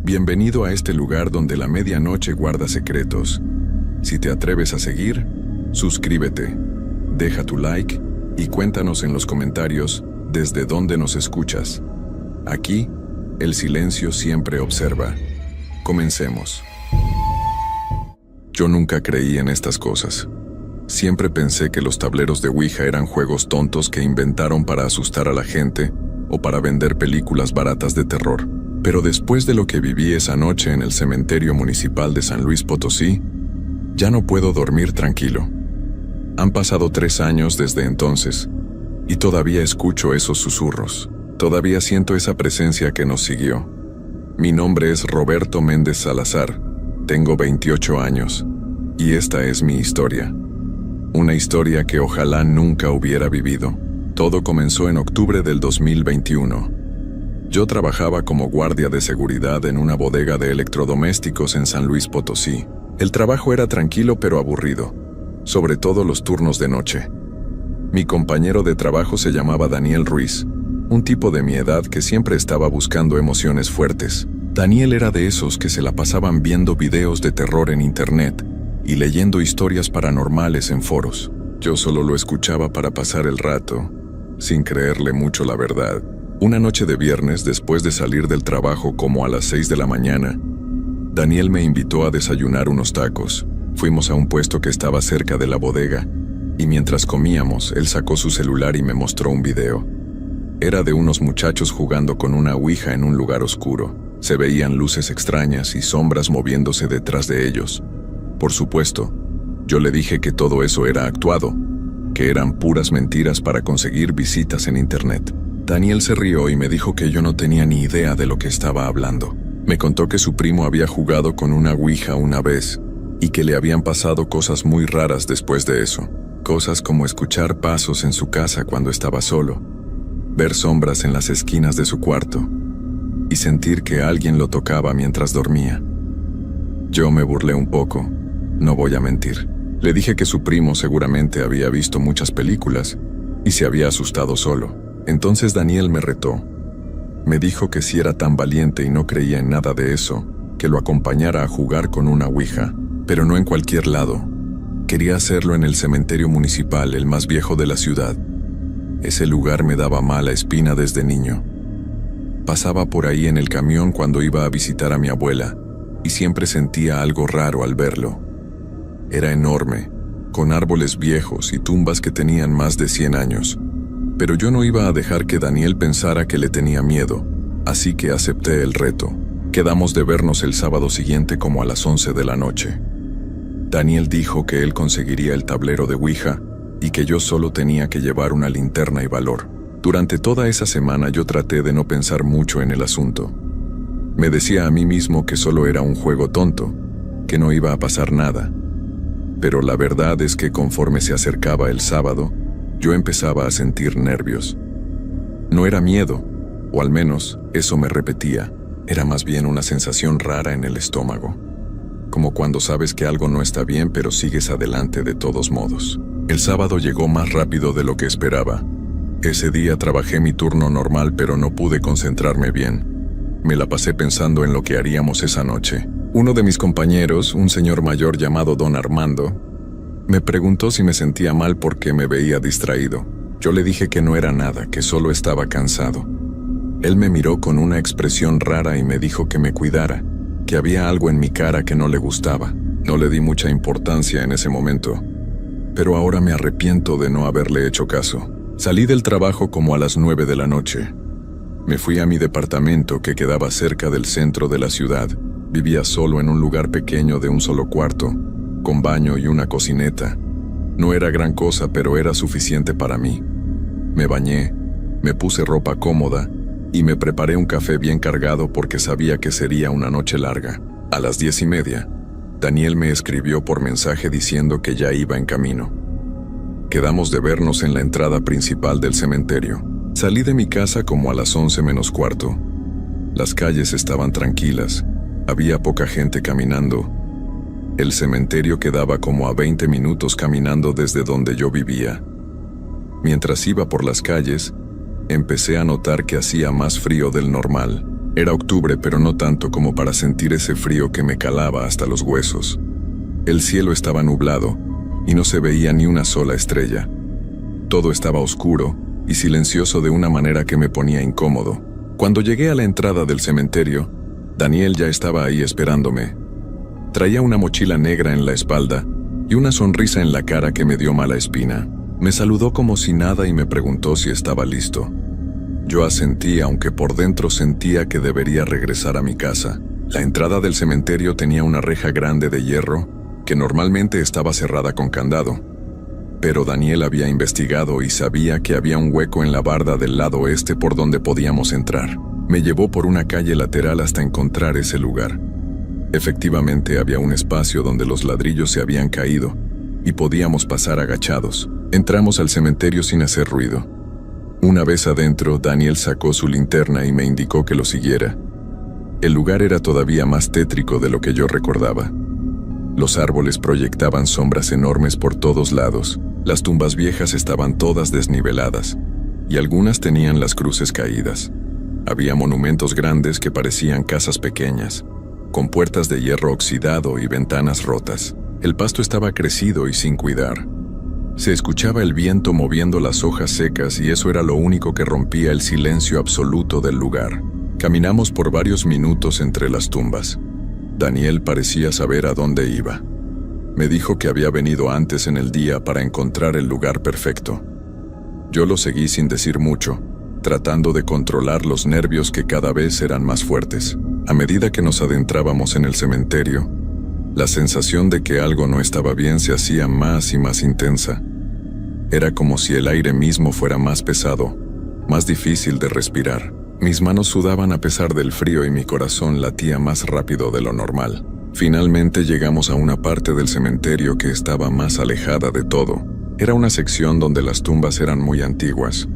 Bienvenido a este lugar donde la medianoche guarda secretos. Si te atreves a seguir, suscríbete, deja tu like y cuéntanos en los comentarios desde dónde nos escuchas. Aquí, el silencio siempre observa. Comencemos. Yo nunca creí en estas cosas. Siempre pensé que los tableros de Ouija eran juegos tontos que inventaron para asustar a la gente o para vender películas baratas de terror. Pero después de lo que viví esa noche en el cementerio municipal de San Luis Potosí, ya no puedo dormir tranquilo. Han pasado 3 años desde entonces, y todavía escucho esos susurros. Todavía siento esa presencia que nos siguió. Mi nombre es Roberto Méndez Salazar, tengo 28 años, y esta es mi historia. Una historia que ojalá nunca hubiera vivido. Todo comenzó en octubre del 2021. Yo trabajaba como guardia de seguridad en una bodega de electrodomésticos en San Luis Potosí. El trabajo era tranquilo pero aburrido, sobre todo los turnos de noche. Mi compañero de trabajo se llamaba Daniel Ruiz, un tipo de mi edad que siempre estaba buscando emociones fuertes. Daniel era de esos que se la pasaban viendo videos de terror en internet y leyendo historias paranormales en foros. Yo solo lo escuchaba para pasar el rato, sin creerle mucho la verdad. Una noche de viernes, después de salir del trabajo como a las 6 de la mañana, Daniel me invitó a desayunar unos tacos. Fuimos a un puesto que estaba cerca de la bodega, y mientras comíamos, él sacó su celular y me mostró un video. Era de unos muchachos jugando con una ouija en un lugar oscuro. Se veían luces extrañas y sombras moviéndose detrás de ellos. Por supuesto, yo le dije que todo eso era actuado, que eran puras mentiras para conseguir visitas en internet. Daniel se rió y me dijo que yo no tenía ni idea de lo que estaba hablando. Me contó que su primo había jugado con una ouija una vez y que le habían pasado cosas muy raras después de eso. Cosas como escuchar pasos en su casa cuando estaba solo, ver sombras en las esquinas de su cuarto y sentir que alguien lo tocaba mientras dormía. Yo me burlé un poco, no voy a mentir. Le dije que su primo seguramente había visto muchas películas y se había asustado solo. Entonces Daniel me retó. Me dijo que si era tan valiente y no creía en nada de eso, que lo acompañara a jugar con una ouija, pero no en cualquier lado. Quería hacerlo en el cementerio municipal, el más viejo de la ciudad. Ese lugar me daba mala espina desde niño. Pasaba por ahí en el camión cuando iba a visitar a mi abuela, y siempre sentía algo raro al verlo. Era enorme, con árboles viejos y tumbas que tenían más de 100 años. Pero yo no iba a dejar que Daniel pensara que le tenía miedo, así que acepté el reto. Quedamos de vernos el sábado siguiente como a las 11 de la noche. Daniel dijo que él conseguiría el tablero de ouija y que yo solo tenía que llevar una linterna y valor. Durante toda esa semana yo traté de no pensar mucho en el asunto. Me decía a mí mismo que solo era un juego tonto, que no iba a pasar nada. Pero la verdad es que conforme se acercaba el sábado, yo empezaba a sentir nervios. No era miedo, o al menos eso me repetía. Era más bien una sensación rara en el estómago. Como cuando sabes que algo no está bien pero sigues adelante de todos modos. El sábado llegó más rápido de lo que esperaba. Ese día trabajé mi turno normal pero no pude concentrarme bien. Me la pasé pensando en lo que haríamos esa noche. Uno de mis compañeros, un señor mayor llamado Don Armando, me preguntó si me sentía mal porque me veía distraído. Yo le dije que no era nada, que solo estaba cansado. Él me miró con una expresión rara y me dijo que me cuidara, que había algo en mi cara que no le gustaba. No le di mucha importancia en ese momento, pero ahora me arrepiento de no haberle hecho caso. Salí del trabajo como a las 9 de la noche. Me fui a mi departamento que quedaba cerca del centro de la ciudad. Vivía solo en un lugar pequeño de un solo cuarto, con baño y una cocineta. No era gran cosa, pero era suficiente para mí. Me bañé, me puse ropa cómoda y me preparé un café bien cargado porque sabía que sería una noche larga. A las 10:30, Daniel me escribió por mensaje diciendo que ya iba en camino. Quedamos de vernos en la entrada principal del cementerio. Salí de mi casa como a las 11 menos cuarto. Las calles estaban tranquilas, había poca gente caminando. El cementerio quedaba como a 20 minutos caminando desde donde yo vivía. Mientras iba por las calles, empecé a notar que hacía más frío del normal. Era octubre, pero no tanto como para sentir ese frío que me calaba hasta los huesos. El cielo estaba nublado y no se veía ni una sola estrella. Todo estaba oscuro y silencioso de una manera que me ponía incómodo. Cuando llegué a la entrada del cementerio, Daniel ya estaba ahí esperándome. Traía una mochila negra en la espalda y una sonrisa en la cara que me dio mala espina. Me saludó como si nada y me preguntó si estaba listo. Yo asentí, aunque por dentro sentía que debería regresar a mi casa. La entrada del cementerio tenía una reja grande de hierro que normalmente estaba cerrada con candado. Pero Daniel había investigado y sabía que había un hueco en la barda del lado oeste por donde podíamos entrar. Me llevó por una calle lateral hasta encontrar ese lugar. Efectivamente había un espacio donde los ladrillos se habían caído y podíamos pasar agachados. Entramos al cementerio sin hacer ruido. Una vez adentro, Daniel sacó su linterna y me indicó que lo siguiera. El lugar era todavía más tétrico de lo que yo recordaba. Los árboles proyectaban sombras enormes por todos lados. Las tumbas viejas estaban todas desniveladas y algunas tenían las cruces caídas. Había monumentos grandes que parecían casas pequeñas, con puertas de hierro oxidado y ventanas rotas. El pasto estaba crecido y sin cuidar. Se escuchaba el viento moviendo las hojas secas y eso era lo único que rompía el silencio absoluto del lugar. Caminamos por varios minutos entre las tumbas. Daniel parecía saber a dónde iba. Me dijo que había venido antes en el día para encontrar el lugar perfecto. Yo lo seguí sin decir mucho, tratando de controlar los nervios que cada vez eran más fuertes. A medida que nos adentrábamos en el cementerio, la sensación de que algo no estaba bien se hacía más y más intensa. Era como si el aire mismo fuera más pesado, más difícil de respirar. Mis manos sudaban a pesar del frío y mi corazón latía más rápido de lo normal. Finalmente llegamos a una parte del cementerio que estaba más alejada de todo. Era una sección donde las tumbas eran muy antiguas,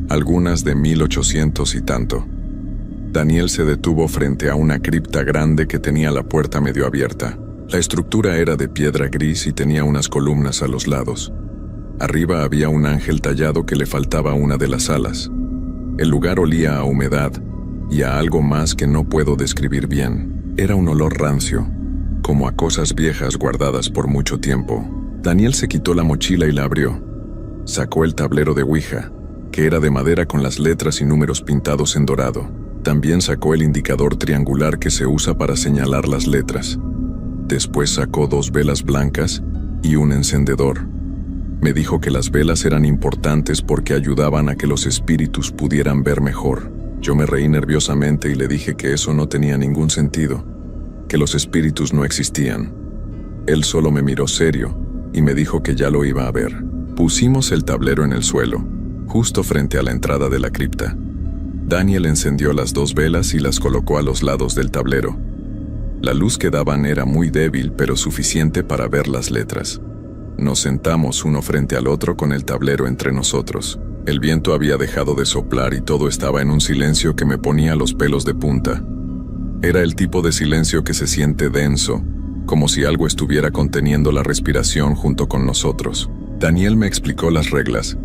algunas de 1800 y tanto. Daniel se detuvo frente a una cripta grande que tenía la puerta medio abierta. La estructura era de piedra gris y tenía unas columnas a los lados. Arriba había un ángel tallado que le faltaba una de las alas. El lugar olía a humedad y a algo más que no puedo describir bien. Era un olor rancio, como a cosas viejas guardadas por mucho tiempo. Daniel se quitó la mochila y la abrió. Sacó el tablero de Ouija, que era de madera con las letras y números pintados en dorado. También sacó el indicador triangular que se usa para señalar las letras. Después sacó 2 velas blancas y un encendedor. Me dijo que las velas eran importantes porque ayudaban a que los espíritus pudieran ver mejor. Yo me reí nerviosamente y le dije que eso no tenía ningún sentido, que los espíritus no existían. Él solo me miró serio y me dijo que ya lo iba a ver. Pusimos el tablero en el suelo, justo frente a la entrada de la cripta. Daniel encendió las 2 velas y las colocó a los lados del tablero. La luz que daban era muy débil, pero suficiente para ver las letras. Nos sentamos uno frente al otro con el tablero entre nosotros. El viento había dejado de soplar y todo estaba en un silencio que me ponía los pelos de punta. Era el tipo de silencio que se siente denso, como si algo estuviera conteniendo la respiración junto con nosotros. Daniel me explicó las reglas.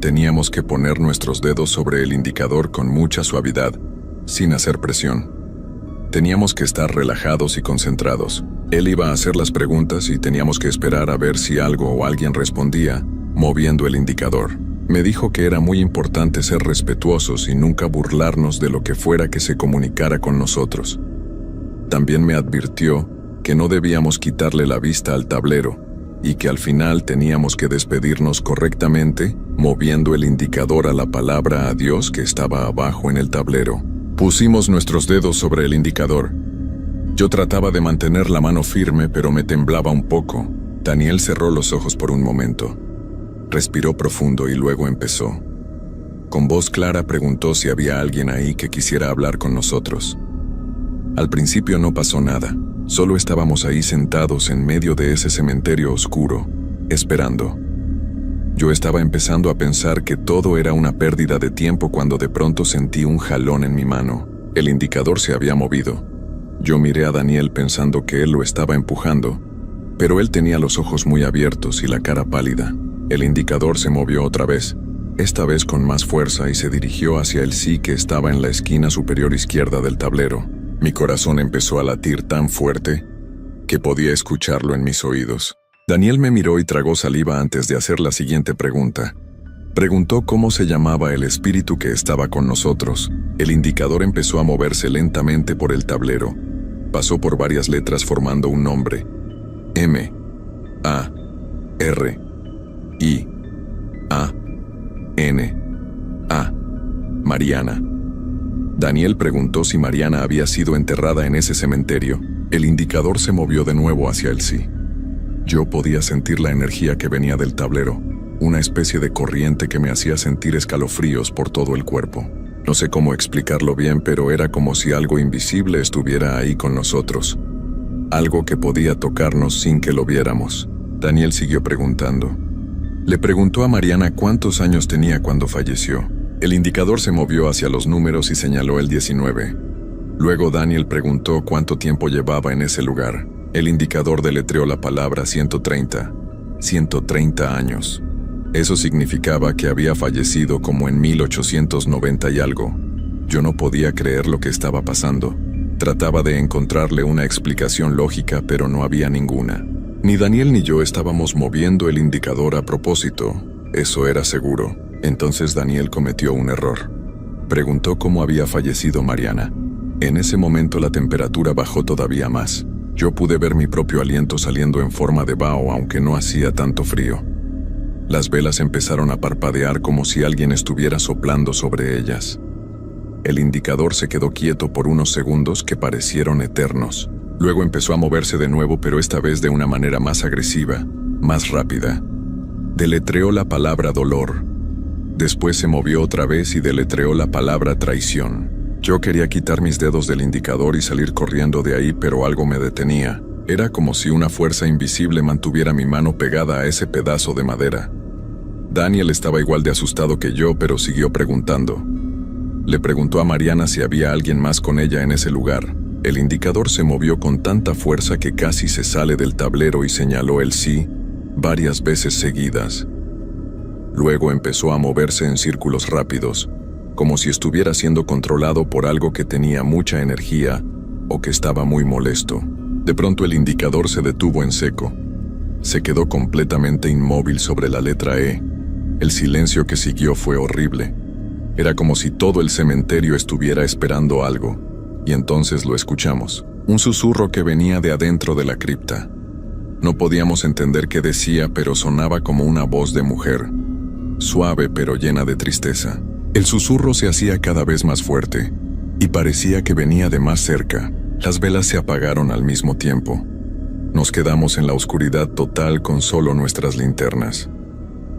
Teníamos que poner nuestros dedos sobre el indicador con mucha suavidad, sin hacer presión. Teníamos que estar relajados y concentrados. Él iba a hacer las preguntas y teníamos que esperar a ver si algo o alguien respondía, moviendo el indicador. Me dijo que era muy importante ser respetuosos y nunca burlarnos de lo que fuera que se comunicara con nosotros. También me advirtió que no debíamos quitarle la vista al tablero y que al final teníamos que despedirnos correctamente, moviendo el indicador a la palabra adiós que estaba abajo en el tablero. Pusimos nuestros dedos sobre el indicador. Yo trataba de mantener la mano firme, pero me temblaba un poco. Daniel cerró los ojos por un momento. Respiró profundo y luego empezó. Con voz clara preguntó si había alguien ahí que quisiera hablar con nosotros. Al principio no pasó nada. Solo estábamos ahí sentados en medio de ese cementerio oscuro, esperando. Yo estaba empezando a pensar que todo era una pérdida de tiempo cuando de pronto sentí un jalón en mi mano. El indicador se había movido. Yo miré a Daniel pensando que él lo estaba empujando, pero él tenía los ojos muy abiertos y la cara pálida. El indicador se movió otra vez, esta vez con más fuerza, y se dirigió hacia el sí que estaba en la esquina superior izquierda del tablero. Mi corazón empezó a latir tan fuerte que podía escucharlo en mis oídos. Daniel me miró y tragó saliva antes de hacer la siguiente pregunta. Preguntó cómo se llamaba el espíritu que estaba con nosotros. El indicador empezó a moverse lentamente por el tablero. Pasó por varias letras formando un nombre. M, A, R, I, A, N, A. Mariana. Daniel preguntó si Mariana había sido enterrada en ese cementerio. El indicador se movió de nuevo hacia el sí. Yo podía sentir la energía que venía del tablero, una especie de corriente que me hacía sentir escalofríos por todo el cuerpo. No sé cómo explicarlo bien, pero era como si algo invisible estuviera ahí con nosotros. Algo que podía tocarnos sin que lo viéramos. Daniel siguió preguntando. Le preguntó a Mariana cuántos años tenía cuando falleció. El indicador se movió hacia los números y señaló el 19. Luego Daniel preguntó cuánto tiempo llevaba en ese lugar. El indicador deletreó la palabra 130. 130 años. Eso significaba que había fallecido como en 1890 y algo. Yo no podía creer lo que estaba pasando. Trataba de encontrarle una explicación lógica, pero no había ninguna. Ni Daniel ni yo estábamos moviendo el indicador a propósito, eso era seguro. Entonces Daniel cometió un error. Preguntó cómo había fallecido Mariana. En ese momento la temperatura bajó todavía más. Yo pude ver mi propio aliento saliendo en forma de vaho, aunque no hacía tanto frío. Las velas empezaron a parpadear como si alguien estuviera soplando sobre ellas. El indicador se quedó quieto por unos segundos que parecieron eternos. Luego empezó a moverse de nuevo, pero esta vez de una manera más agresiva, más rápida. Deletreó la palabra dolor. Después se movió otra vez y deletreó la palabra traición. Yo quería quitar mis dedos del indicador y salir corriendo de ahí, pero algo me detenía. Era como si una fuerza invisible mantuviera mi mano pegada a ese pedazo de madera. Daniel estaba igual de asustado que yo, pero siguió preguntando. Le preguntó a Mariana si había alguien más con ella en ese lugar. El indicador se movió con tanta fuerza que casi se sale del tablero y señaló el sí varias veces seguidas. Luego empezó a moverse en círculos rápidos, como si estuviera siendo controlado por algo que tenía mucha energía o que estaba muy molesto. De pronto el indicador se detuvo en seco. Se quedó completamente inmóvil sobre la letra E. El silencio que siguió fue horrible. Era como si todo el cementerio estuviera esperando algo, y entonces lo escuchamos. Un susurro que venía de adentro de la cripta. No podíamos entender qué decía, pero sonaba como una voz de mujer, suave pero llena de tristeza. El susurro se hacía cada vez más fuerte, y parecía que venía de más cerca. Las velas se apagaron al mismo tiempo. Nos quedamos en la oscuridad total con solo nuestras linternas.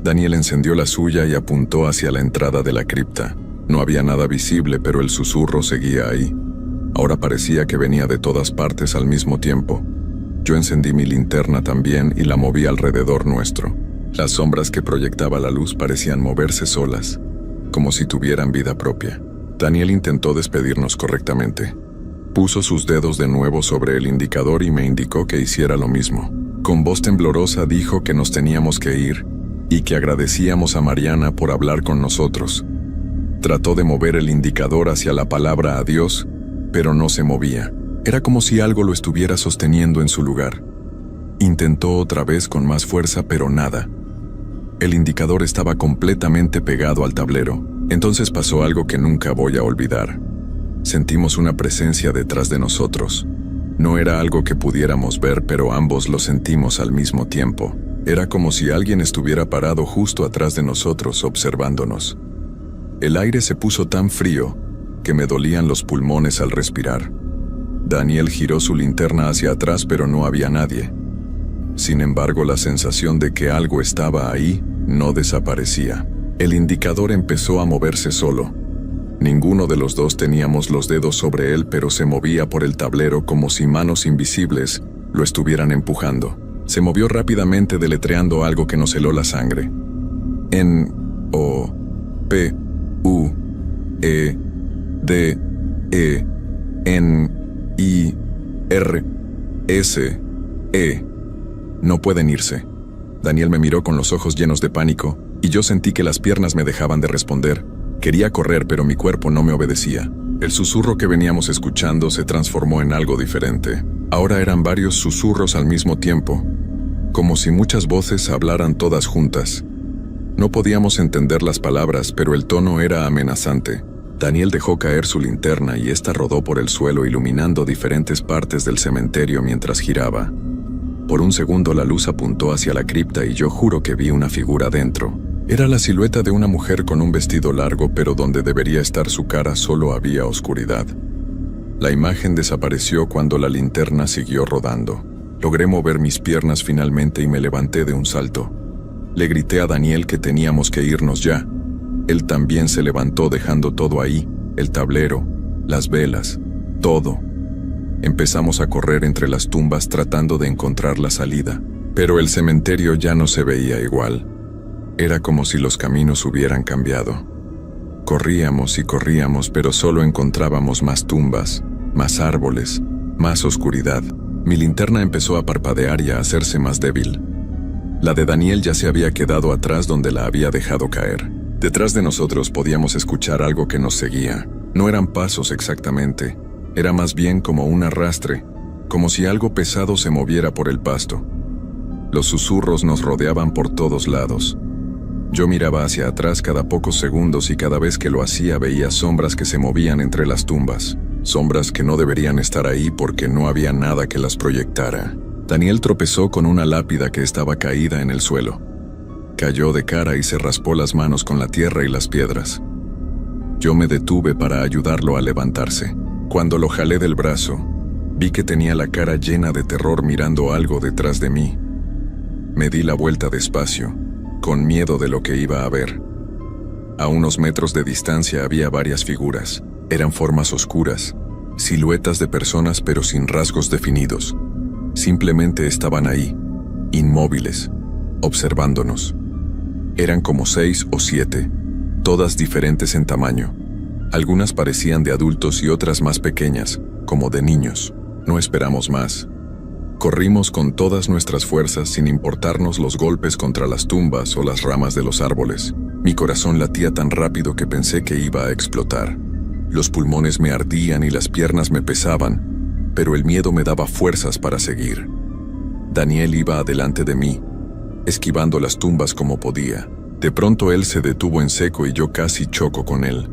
Daniel encendió la suya y apuntó hacia la entrada de la cripta. No había nada visible, pero el susurro seguía ahí. Ahora parecía que venía de todas partes al mismo tiempo. Yo encendí mi linterna también y la moví alrededor nuestro. Las sombras que proyectaba la luz parecían moverse solas, como si tuvieran vida propia. Daniel intentó despedirnos correctamente. Puso sus dedos de nuevo sobre el indicador y me indicó que hiciera lo mismo. Con voz temblorosa dijo que nos teníamos que ir y que agradecíamos a Mariana por hablar con nosotros. Trató de mover el indicador hacia la palabra adiós, pero no se movía. Era como si algo lo estuviera sosteniendo en su lugar. Intentó otra vez con más fuerza, pero nada. El indicador estaba completamente pegado al tablero. Entonces pasó algo que nunca voy a olvidar. Sentimos una presencia detrás de nosotros. No era algo que pudiéramos ver, pero ambos lo sentimos al mismo tiempo. Era como si alguien estuviera parado justo atrás de nosotros observándonos. El aire se puso tan frío que me dolían los pulmones al respirar. Daniel giró su linterna hacia atrás, pero no había nadie. Sin embargo, la sensación de que algo estaba ahí no desaparecía. El indicador empezó a moverse solo. Ninguno de los dos teníamos los dedos sobre él, pero se movía por el tablero como si manos invisibles lo estuvieran empujando. Se movió rápidamente deletreando algo que nos heló la sangre. N-O-P-U-E-D-E-N-I-R-S-E. No pueden irse. Daniel me miró con los ojos llenos de pánico. y yo sentí que las piernas me dejaban de responder. Quería correr, pero mi cuerpo no me obedecía. El susurro que veníamos escuchando se transformó en algo diferente. Ahora eran varios susurros al mismo tiempo, como si muchas voces hablaran todas juntas. No podíamos entender las palabras, pero el tono era amenazante. Daniel dejó caer su linterna y ésta rodó por el suelo iluminando diferentes partes del cementerio mientras giraba. Por un segundo la luz apuntó hacia la cripta y yo juro que vi una figura dentro. Era la silueta de una mujer con un vestido largo, pero donde debería estar su cara solo había oscuridad. La imagen desapareció cuando la linterna siguió rodando. Logré mover mis piernas finalmente y me levanté de un salto. Le grité a Daniel que teníamos que irnos ya. Él también se levantó dejando todo ahí, el tablero, las velas, todo. Empezamos a correr entre las tumbas tratando de encontrar la salida, pero el cementerio ya no se veía igual. Era como si los caminos hubieran cambiado. Corríamos y corríamos, pero solo encontrábamos más tumbas, más árboles, más oscuridad. Mi linterna empezó a parpadear y a hacerse más débil. La de Daniel ya se había quedado atrás donde la había dejado caer. Detrás de nosotros podíamos escuchar algo que nos seguía. No eran pasos exactamente, era más bien como un arrastre, como si algo pesado se moviera por el pasto. Los susurros nos rodeaban por todos lados. Yo miraba hacia atrás cada pocos segundos y cada vez que lo hacía veía sombras que se movían entre las tumbas. Sombras que no deberían estar ahí porque no había nada que las proyectara. Daniel tropezó con una lápida que estaba caída en el suelo. Cayó de cara y se raspó las manos con la tierra y las piedras. Yo me detuve para ayudarlo a levantarse. Cuando lo jalé del brazo, vi que tenía la cara llena de terror mirando algo detrás de mí. Me di la vuelta despacio, con miedo de lo que iba a ver. A unos metros de distancia había varias figuras. Eran formas oscuras, siluetas de personas pero sin rasgos definidos. Simplemente estaban ahí, inmóviles, observándonos. Eran como 6 o 7, todas diferentes en tamaño. Algunas parecían de adultos y otras más pequeñas, como de niños. No esperamos más. Corrimos con todas nuestras fuerzas sin importarnos los golpes contra las tumbas o las ramas de los árboles. Mi corazón latía tan rápido que pensé que iba a explotar. Los pulmones me ardían y las piernas me pesaban, pero el miedo me daba fuerzas para seguir. Daniel iba adelante de mí, esquivando las tumbas como podía. De pronto él se detuvo en seco y yo casi choco con él.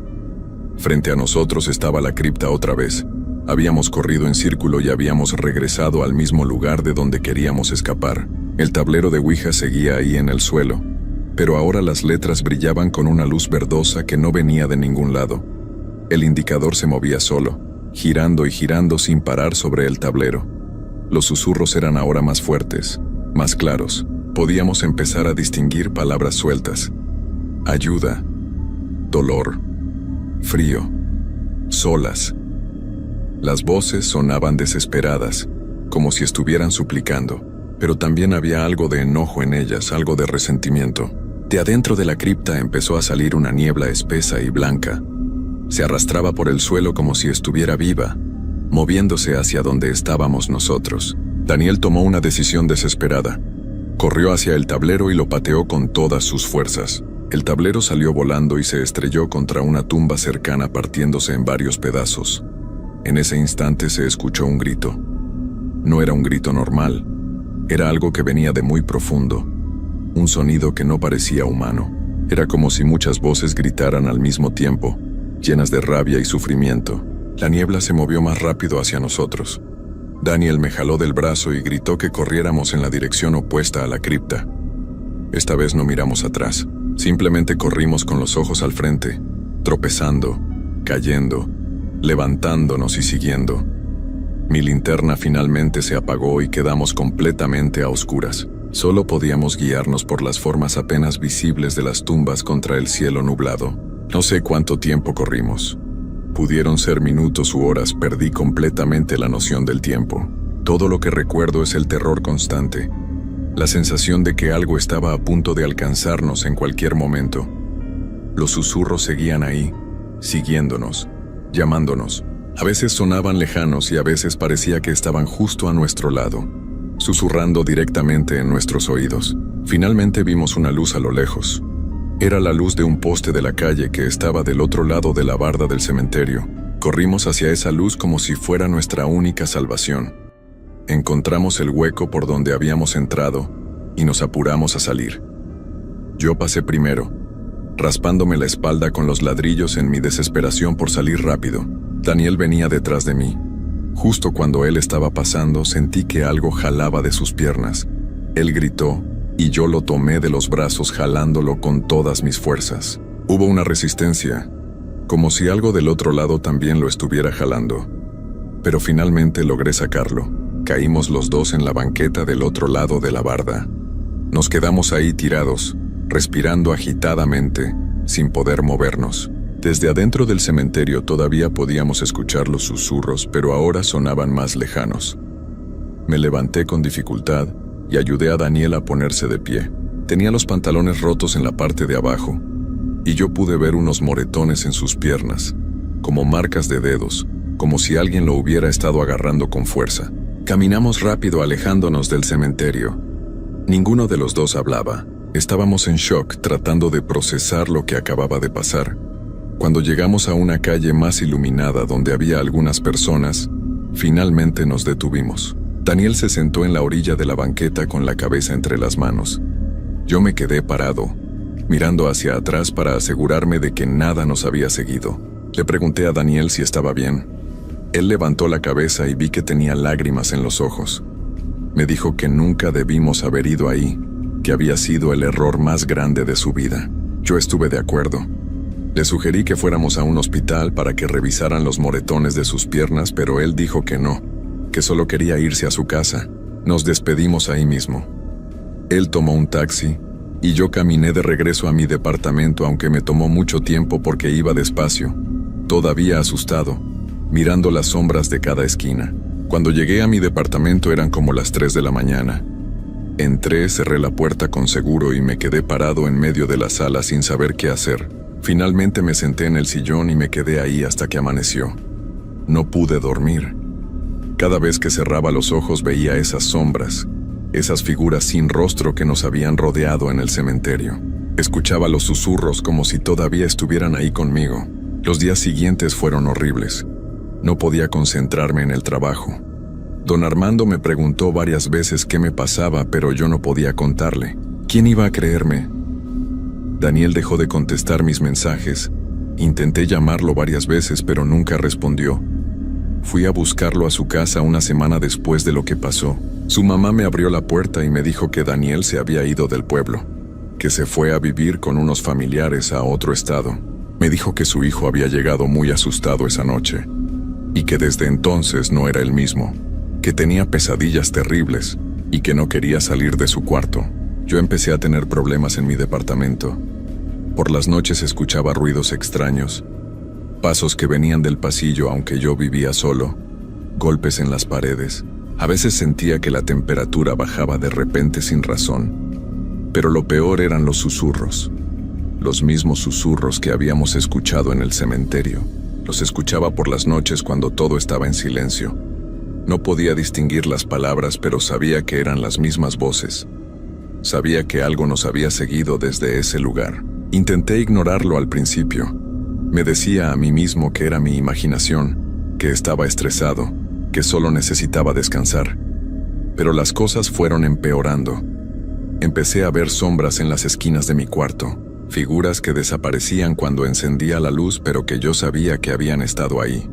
Frente a nosotros estaba la cripta otra vez. Habíamos corrido en círculo y habíamos regresado al mismo lugar de donde queríamos escapar. El tablero de Ouija seguía ahí en el suelo, pero ahora las letras brillaban con una luz verdosa que no venía de ningún lado. El indicador se movía solo, girando y girando sin parar sobre el tablero. Los susurros eran ahora más fuertes, más claros. Podíamos empezar a distinguir palabras sueltas. Ayuda, dolor, frío, solas. Las voces sonaban desesperadas, como si estuvieran suplicando, pero también había algo de enojo en ellas, algo de resentimiento. De adentro de la cripta empezó a salir una niebla espesa y blanca. Se arrastraba por el suelo como si estuviera viva, moviéndose hacia donde estábamos nosotros. Daniel tomó una decisión desesperada. Corrió hacia el tablero y lo pateó con todas sus fuerzas. El tablero salió volando y se estrelló contra una tumba cercana partiéndose en varios pedazos. En ese instante se escuchó un grito. No era un grito normal, era algo que venía de muy profundo, un sonido que no parecía humano. Era como si muchas voces gritaran al mismo tiempo, llenas de rabia y sufrimiento. La niebla se movió más rápido hacia nosotros. Daniel me jaló del brazo y gritó que corriéramos en la dirección opuesta a la cripta. Esta vez no miramos atrás, simplemente corrimos con los ojos al frente, tropezando, cayendo, levantándonos y siguiendo. Mi linterna finalmente se apagó y quedamos completamente a oscuras. Solo podíamos guiarnos por las formas apenas visibles de las tumbas contra el cielo nublado. No sé cuánto tiempo corrimos. Pudieron ser minutos u horas, perdí completamente la noción del tiempo. Todo lo que recuerdo es el terror constante, la sensación de que algo estaba a punto de alcanzarnos en cualquier momento. Los susurros seguían ahí, siguiéndonos, llamándonos. A veces sonaban lejanos y a veces parecía que estaban justo a nuestro lado, susurrando directamente en nuestros oídos. Finalmente vimos una luz a lo lejos. Era la luz de un poste de la calle que estaba del otro lado de la barda del cementerio. Corrimos hacia esa luz como si fuera nuestra única salvación. Encontramos el hueco por donde habíamos entrado y nos apuramos a salir. Yo pasé primero, raspándome la espalda con los ladrillos en mi desesperación por salir rápido. Daniel venía detrás de mí. Justo cuando él estaba pasando, sentí que algo jalaba de sus piernas. Él gritó, y yo lo tomé de los brazos jalándolo con todas mis fuerzas. Hubo una resistencia, como si algo del otro lado también lo estuviera jalando. Pero finalmente logré sacarlo. Caímos los dos en la banqueta del otro lado de la barda. Nos quedamos ahí tirados, respirando agitadamente, sin poder movernos. Desde adentro del cementerio todavía podíamos escuchar los susurros, pero ahora sonaban más lejanos. Me levanté con dificultad y ayudé a Daniel a ponerse de pie. Tenía los pantalones rotos en la parte de abajo, y yo pude ver unos moretones en sus piernas, como marcas de dedos, como si alguien lo hubiera estado agarrando con fuerza. Caminamos rápido alejándonos del cementerio. Ninguno de los dos hablaba. Estábamos en shock tratando de procesar lo que acababa de pasar. Cuando llegamos a una calle más iluminada donde había algunas personas, finalmente nos detuvimos. Daniel se sentó en la orilla de la banqueta con la cabeza entre las manos. Yo me quedé parado, mirando hacia atrás para asegurarme de que nada nos había seguido. Le pregunté a Daniel si estaba bien. Él levantó la cabeza y vi que tenía lágrimas en los ojos. Me dijo que nunca debimos haber ido ahí, que había sido el error más grande de su vida. Yo estuve de acuerdo. Le sugerí que fuéramos a un hospital para que revisaran los moretones de sus piernas, pero él dijo que no, que solo quería irse a su casa. Nos despedimos ahí mismo. Él tomó un taxi y yo caminé de regreso a mi departamento, aunque me tomó mucho tiempo porque iba despacio, todavía asustado, mirando las sombras de cada esquina. Cuando llegué a mi departamento eran como las 3 de la mañana. Entré, cerré la puerta con seguro y me quedé parado en medio de la sala sin saber qué hacer. Finalmente me senté en el sillón y me quedé ahí hasta que amaneció. No pude dormir. Cada vez que cerraba los ojos veía esas sombras, esas figuras sin rostro que nos habían rodeado en el cementerio. Escuchaba los susurros como si todavía estuvieran ahí conmigo. Los días siguientes fueron horribles. No podía concentrarme en el trabajo. Don Armando me preguntó varias veces qué me pasaba, pero yo no podía contarle. ¿Quién iba a creerme? Daniel dejó de contestar mis mensajes. Intenté llamarlo varias veces, pero nunca respondió. Fui a buscarlo a su casa una semana después de lo que pasó. Su mamá me abrió la puerta y me dijo que Daniel se había ido del pueblo, que se fue a vivir con unos familiares a otro estado. Me dijo que su hijo había llegado muy asustado esa noche, y que desde entonces no era el mismo, que tenía pesadillas terribles y que no quería salir de su cuarto. Yo empecé a tener problemas en mi departamento. Por las noches escuchaba ruidos extraños, pasos que venían del pasillo aunque yo vivía solo, golpes en las paredes. A veces sentía que la temperatura bajaba de repente sin razón. Pero lo peor eran los susurros. Los mismos susurros que habíamos escuchado en el cementerio. Los escuchaba por las noches cuando todo estaba en silencio. No podía distinguir las palabras, pero sabía que eran las mismas voces. Sabía que algo nos había seguido desde ese lugar. Intenté ignorarlo al principio. Me decía a mí mismo que era mi imaginación, que estaba estresado, que solo necesitaba descansar. Pero las cosas fueron empeorando. Empecé a ver sombras en las esquinas de mi cuarto, figuras que desaparecían cuando encendía la luz, pero que yo sabía que habían estado ahí.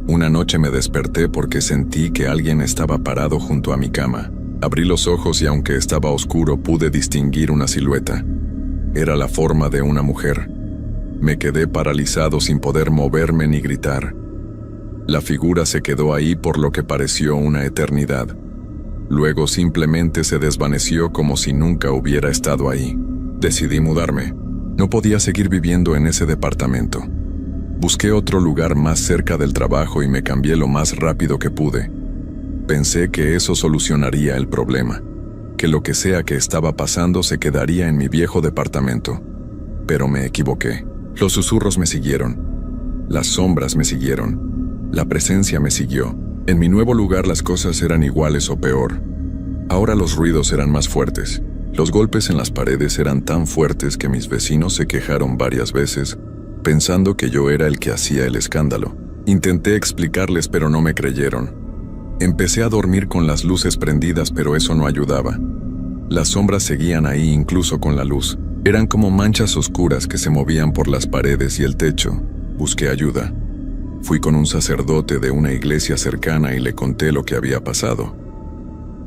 Una noche me desperté porque sentí que alguien estaba parado junto a mi cama. Abrí los ojos y aunque estaba oscuro pude distinguir una silueta. Era la forma de una mujer. Me quedé paralizado sin poder moverme ni gritar. La figura se quedó ahí por lo que pareció una eternidad. Luego simplemente se desvaneció como si nunca hubiera estado ahí. Decidí mudarme. No podía seguir viviendo en ese departamento. Busqué otro lugar más cerca del trabajo y me cambié lo más rápido que pude. Pensé que eso solucionaría el problema, que lo que sea que estaba pasando se quedaría en mi viejo departamento. Pero me equivoqué. Los susurros me siguieron. Las sombras me siguieron. La presencia me siguió. En mi nuevo lugar las cosas eran iguales o peor. Ahora los ruidos eran más fuertes. Los golpes en las paredes eran tan fuertes que mis vecinos se quejaron varias veces, pensando que yo era el que hacía el escándalo. Intenté explicarles, pero no me creyeron. Empecé a dormir con las luces prendidas, pero eso no ayudaba. Las sombras seguían ahí incluso con la luz. Eran como manchas oscuras que se movían por las paredes y el techo. Busqué ayuda. Fui con un sacerdote de una iglesia cercana y le conté lo que había pasado.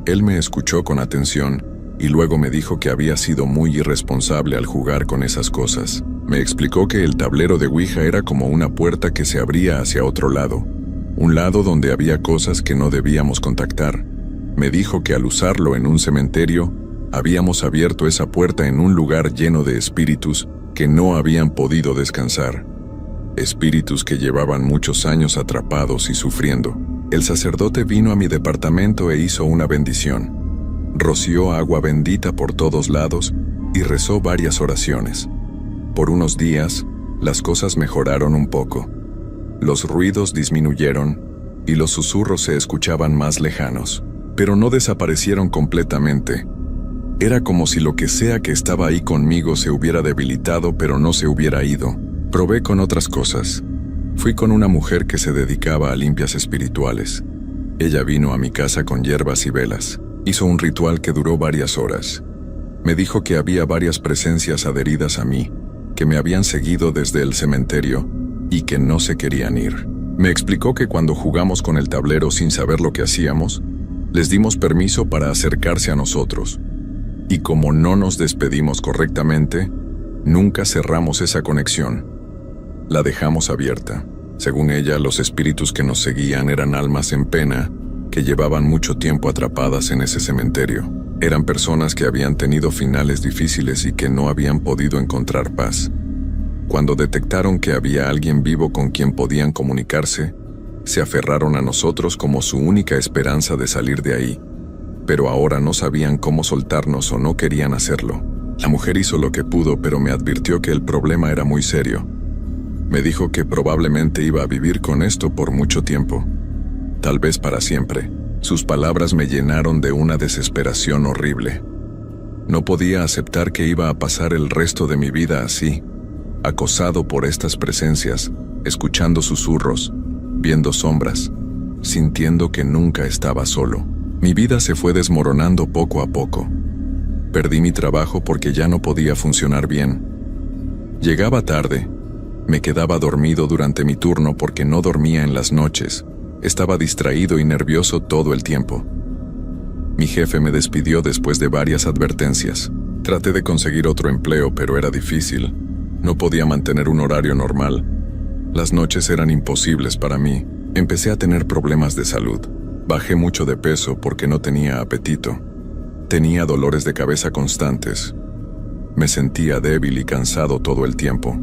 Él me escuchó con atención y luego me dijo que había sido muy irresponsable al jugar con esas cosas. Me explicó que el tablero de Ouija era como una puerta que se abría hacia otro lado, un lado donde había cosas que no debíamos contactar. Me dijo que al usarlo en un cementerio, habíamos abierto esa puerta en un lugar lleno de espíritus que no habían podido descansar. Espíritus que llevaban muchos años atrapados y sufriendo. El sacerdote vino a mi departamento e hizo una bendición. Roció agua bendita por todos lados y rezó varias oraciones. Por unos días, las cosas mejoraron un poco. Los ruidos disminuyeron y los susurros se escuchaban más lejanos, pero no desaparecieron completamente. Era como si lo que sea que estaba ahí conmigo se hubiera debilitado, pero no se hubiera ido. Probé con otras cosas. Fui con una mujer que se dedicaba a limpias espirituales. Ella vino a mi casa con hierbas y velas. Hizo un ritual que duró varias horas. Me dijo que había varias presencias adheridas a mí, que me habían seguido desde el cementerio y que no se querían ir. Me explicó que cuando jugamos con el tablero sin saber lo que hacíamos, les dimos permiso para acercarse a nosotros. Y como no nos despedimos correctamente, nunca cerramos esa conexión. La dejamos abierta. Según ella, los espíritus que nos seguían eran almas en pena que llevaban mucho tiempo atrapadas en ese cementerio. Eran personas que habían tenido finales difíciles y que no habían podido encontrar paz. Cuando detectaron que había alguien vivo con quien podían comunicarse, se aferraron a nosotros como su única esperanza de salir de ahí, pero ahora no sabían cómo soltarnos o no querían hacerlo. La mujer hizo lo que pudo, pero me advirtió que el problema era muy serio. Me dijo que probablemente iba a vivir con esto por mucho tiempo, tal vez para siempre. Sus palabras me llenaron de una desesperación horrible. No podía aceptar que iba a pasar el resto de mi vida así, acosado por estas presencias, escuchando susurros, viendo sombras, sintiendo que nunca estaba solo. Mi vida se fue desmoronando poco a poco. Perdí mi trabajo porque ya no podía funcionar bien. Llegaba tarde, me quedaba dormido durante mi turno porque no dormía en las noches. Estaba distraído y nervioso todo el tiempo. Mi jefe me despidió después de varias advertencias. Traté de conseguir otro empleo, pero era difícil. No podía mantener un horario normal. Las noches eran imposibles para mí. Empecé a tener problemas de salud. Bajé mucho de peso porque no tenía apetito. Tenía dolores de cabeza constantes. Me sentía débil y cansado todo el tiempo.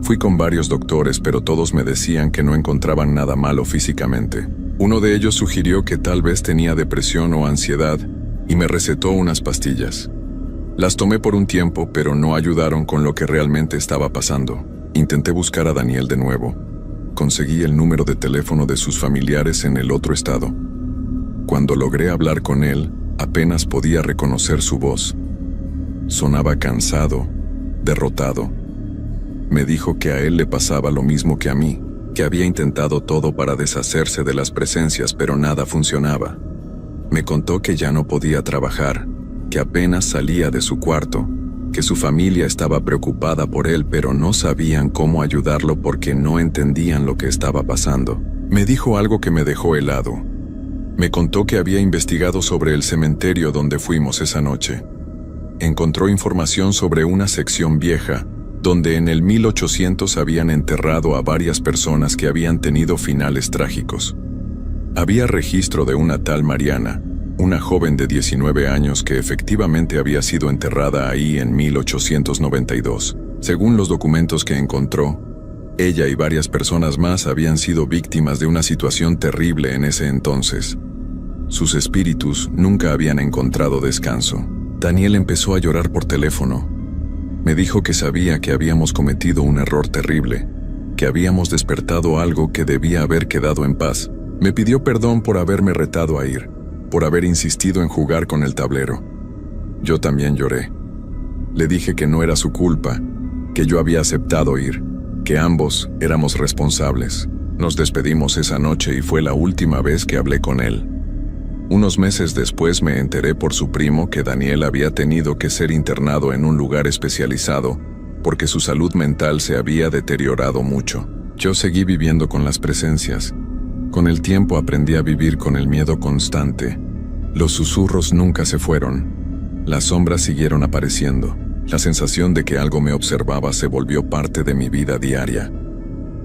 Fui con varios doctores, pero todos me decían que no encontraban nada malo físicamente. Uno de ellos sugirió que tal vez tenía depresión o ansiedad y me recetó unas pastillas. Las tomé por un tiempo, pero no ayudaron con lo que realmente estaba pasando. Intenté buscar a Daniel de nuevo. Conseguí el número de teléfono de sus familiares en el otro estado. Cuando logré hablar con él, apenas podía reconocer su voz. Sonaba cansado, derrotado. Me dijo que a él le pasaba lo mismo que a mí, que había intentado todo para deshacerse de las presencias, pero nada funcionaba. Me contó que ya no podía trabajar, que apenas salía de su cuarto, que su familia estaba preocupada por él, pero no sabían cómo ayudarlo porque no entendían lo que estaba pasando. Me dijo algo que me dejó helado. Me contó que había investigado sobre el cementerio donde fuimos esa noche. Encontró información sobre una sección vieja, donde en el 1800 habían enterrado a varias personas que habían tenido finales trágicos. Había registro de una tal Mariana, una joven de 19 años que efectivamente había sido enterrada ahí en 1892. Según los documentos que encontró, ella y varias personas más habían sido víctimas de una situación terrible en ese entonces. Sus espíritus nunca habían encontrado descanso. Daniel empezó a llorar por teléfono. Me dijo que sabía que habíamos cometido un error terrible, que habíamos despertado algo que debía haber quedado en paz. Me pidió perdón por haberme retado a ir, por haber insistido en jugar con el tablero. Yo también lloré. Le dije que no era su culpa, que yo había aceptado ir, que ambos éramos responsables. Nos despedimos esa noche y fue la última vez que hablé con él. Unos meses después me enteré por su primo que Daniel había tenido que ser internado en un lugar especializado porque su salud mental se había deteriorado mucho. Yo seguí viviendo con las presencias. Con el tiempo aprendí a vivir con el miedo constante. Los susurros nunca se fueron. Las sombras siguieron apareciendo. La sensación de que algo me observaba se volvió parte de mi vida diaria.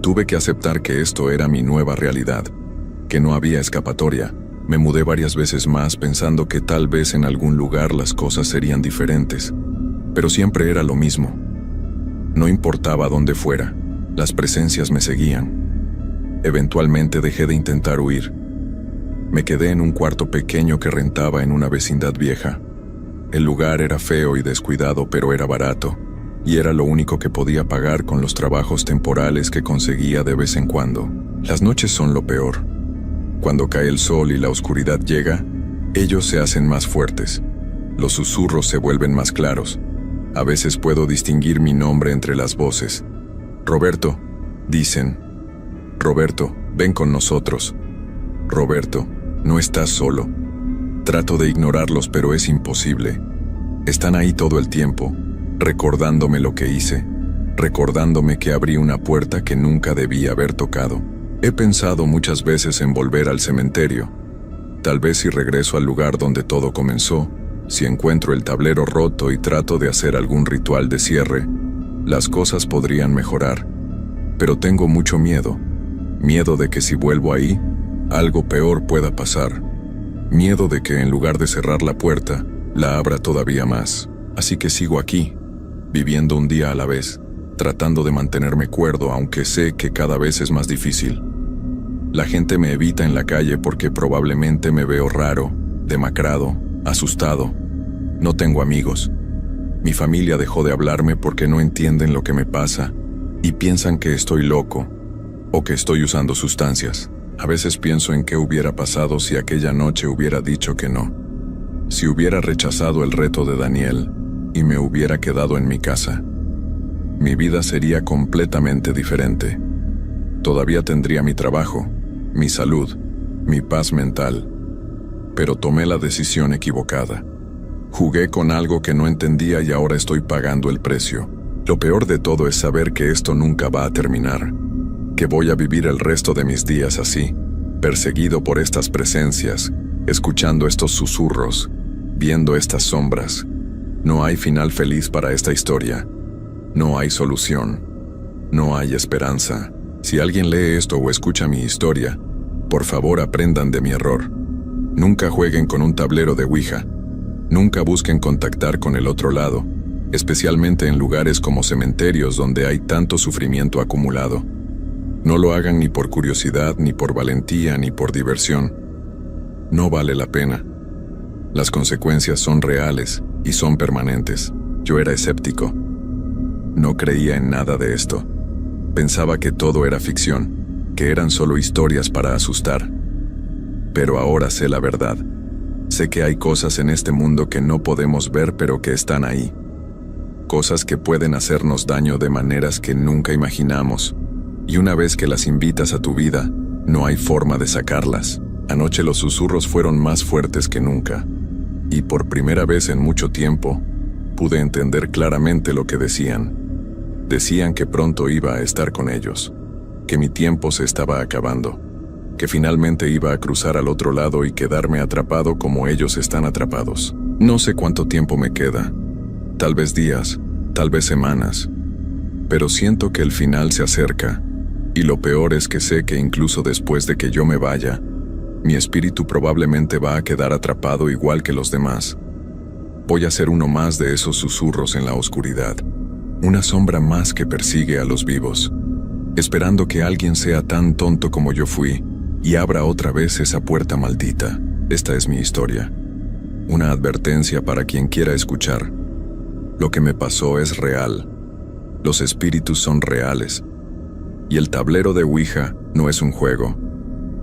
Tuve que aceptar que esto era mi nueva realidad, que no había escapatoria. Me mudé varias veces más pensando que tal vez en algún lugar las cosas serían diferentes, pero siempre era lo mismo. No importaba dónde fuera, las presencias me seguían. Eventualmente dejé de intentar huir. Me quedé en un cuarto pequeño que rentaba en una vecindad vieja. El lugar era feo y descuidado, pero era barato, y era lo único que podía pagar con los trabajos temporales que conseguía de vez en cuando. Las noches son lo peor. Cuando cae el sol y la oscuridad llega, ellos se hacen más fuertes. Los susurros se vuelven más claros. A veces puedo distinguir mi nombre entre las voces. Roberto, dicen. Roberto, ven con nosotros. Roberto, no estás solo. Trato de ignorarlos, pero es imposible. Están ahí todo el tiempo, recordándome lo que hice, recordándome que abrí una puerta que nunca debía haber tocado. He pensado muchas veces en volver al cementerio. Tal vez si regreso al lugar donde todo comenzó, si encuentro el tablero roto y trato de hacer algún ritual de cierre, las cosas podrían mejorar. Pero tengo mucho miedo. Miedo de que si vuelvo ahí, algo peor pueda pasar. Miedo de que en lugar de cerrar la puerta, la abra todavía más. Así que sigo aquí, viviendo un día a la vez, tratando de mantenerme cuerdo, aunque sé que cada vez es más difícil. La gente me evita en la calle porque probablemente me veo raro, demacrado, asustado. No tengo amigos. Mi familia dejó de hablarme porque no entienden lo que me pasa y piensan que estoy loco o que estoy usando sustancias. A veces pienso en qué hubiera pasado si aquella noche hubiera dicho que no. Si hubiera rechazado el reto de Daniel y me hubiera quedado en mi casa. Mi vida sería completamente diferente. Todavía tendría mi trabajo, mi salud, mi paz mental. Pero tomé la decisión equivocada. Jugué con algo que no entendía y ahora estoy pagando el precio. Lo peor de todo es saber que esto nunca va a terminar. Que voy a vivir el resto de mis días así, perseguido por estas presencias, escuchando estos susurros, viendo estas sombras. No hay final feliz para esta historia. No hay solución. No hay esperanza. Si alguien lee esto o escucha mi historia, por favor aprendan de mi error. Nunca jueguen con un tablero de Ouija. Nunca busquen contactar con el otro lado, especialmente en lugares como cementerios donde hay tanto sufrimiento acumulado. No lo hagan ni por curiosidad, ni por valentía, ni por diversión. No vale la pena. Las consecuencias son reales y son permanentes. Yo era escéptico. No creía en nada de esto. Pensaba que todo era ficción, que eran solo historias para asustar. Pero ahora sé la verdad. Sé que hay cosas en este mundo que no podemos ver, pero que están ahí. Cosas que pueden hacernos daño de maneras que nunca imaginamos. Y una vez que las invitas a tu vida, no hay forma de sacarlas. Anoche los susurros fueron más fuertes que nunca. Y por primera vez en mucho tiempo, pude entender claramente lo que decían. Decían que pronto iba a estar con ellos, que mi tiempo se estaba acabando, que finalmente iba a cruzar al otro lado y quedarme atrapado como ellos están atrapados. No sé cuánto tiempo me queda, tal vez días, tal vez semanas, pero siento que el final se acerca, y lo peor es que sé que incluso después de que yo me vaya, mi espíritu probablemente va a quedar atrapado igual que los demás. Voy a ser uno más de esos susurros en la oscuridad, una sombra más que persigue a los vivos, esperando que alguien sea tan tonto como yo fui y abra otra vez esa puerta maldita. Esta es mi historia. Una advertencia para quien quiera escuchar. Lo que me pasó es real. Los espíritus son reales. Y el tablero de Ouija no es un juego.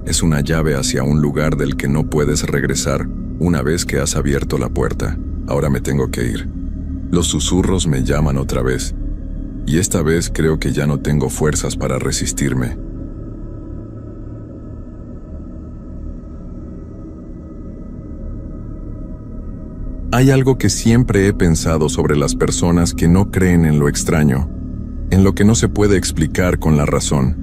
Es una llave hacia un lugar del que no puedes regresar una vez que has abierto la puerta. ahora me tengo que ir. Los susurros me llaman otra vez, y esta vez creo que ya no tengo fuerzas para resistirme. Hay algo que siempre he pensado sobre las personas que no creen en lo extraño, en lo que no se puede explicar con la razón.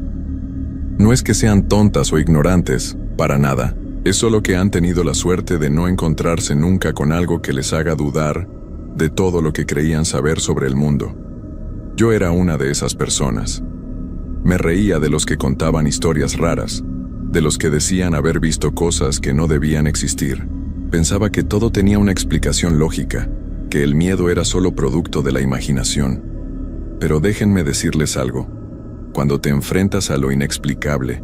No es que sean tontas o ignorantes, para nada. Es solo que han tenido la suerte de no encontrarse nunca con algo que les haga dudar de todo lo que creían saber sobre el mundo. Yo era una de esas personas. Me reía de los que contaban historias raras, de los que decían haber visto cosas que no debían existir. Pensaba que todo tenía una explicación lógica, que el miedo era solo producto de la imaginación. Pero déjenme decirles algo. Cuando te enfrentas a lo inexplicable,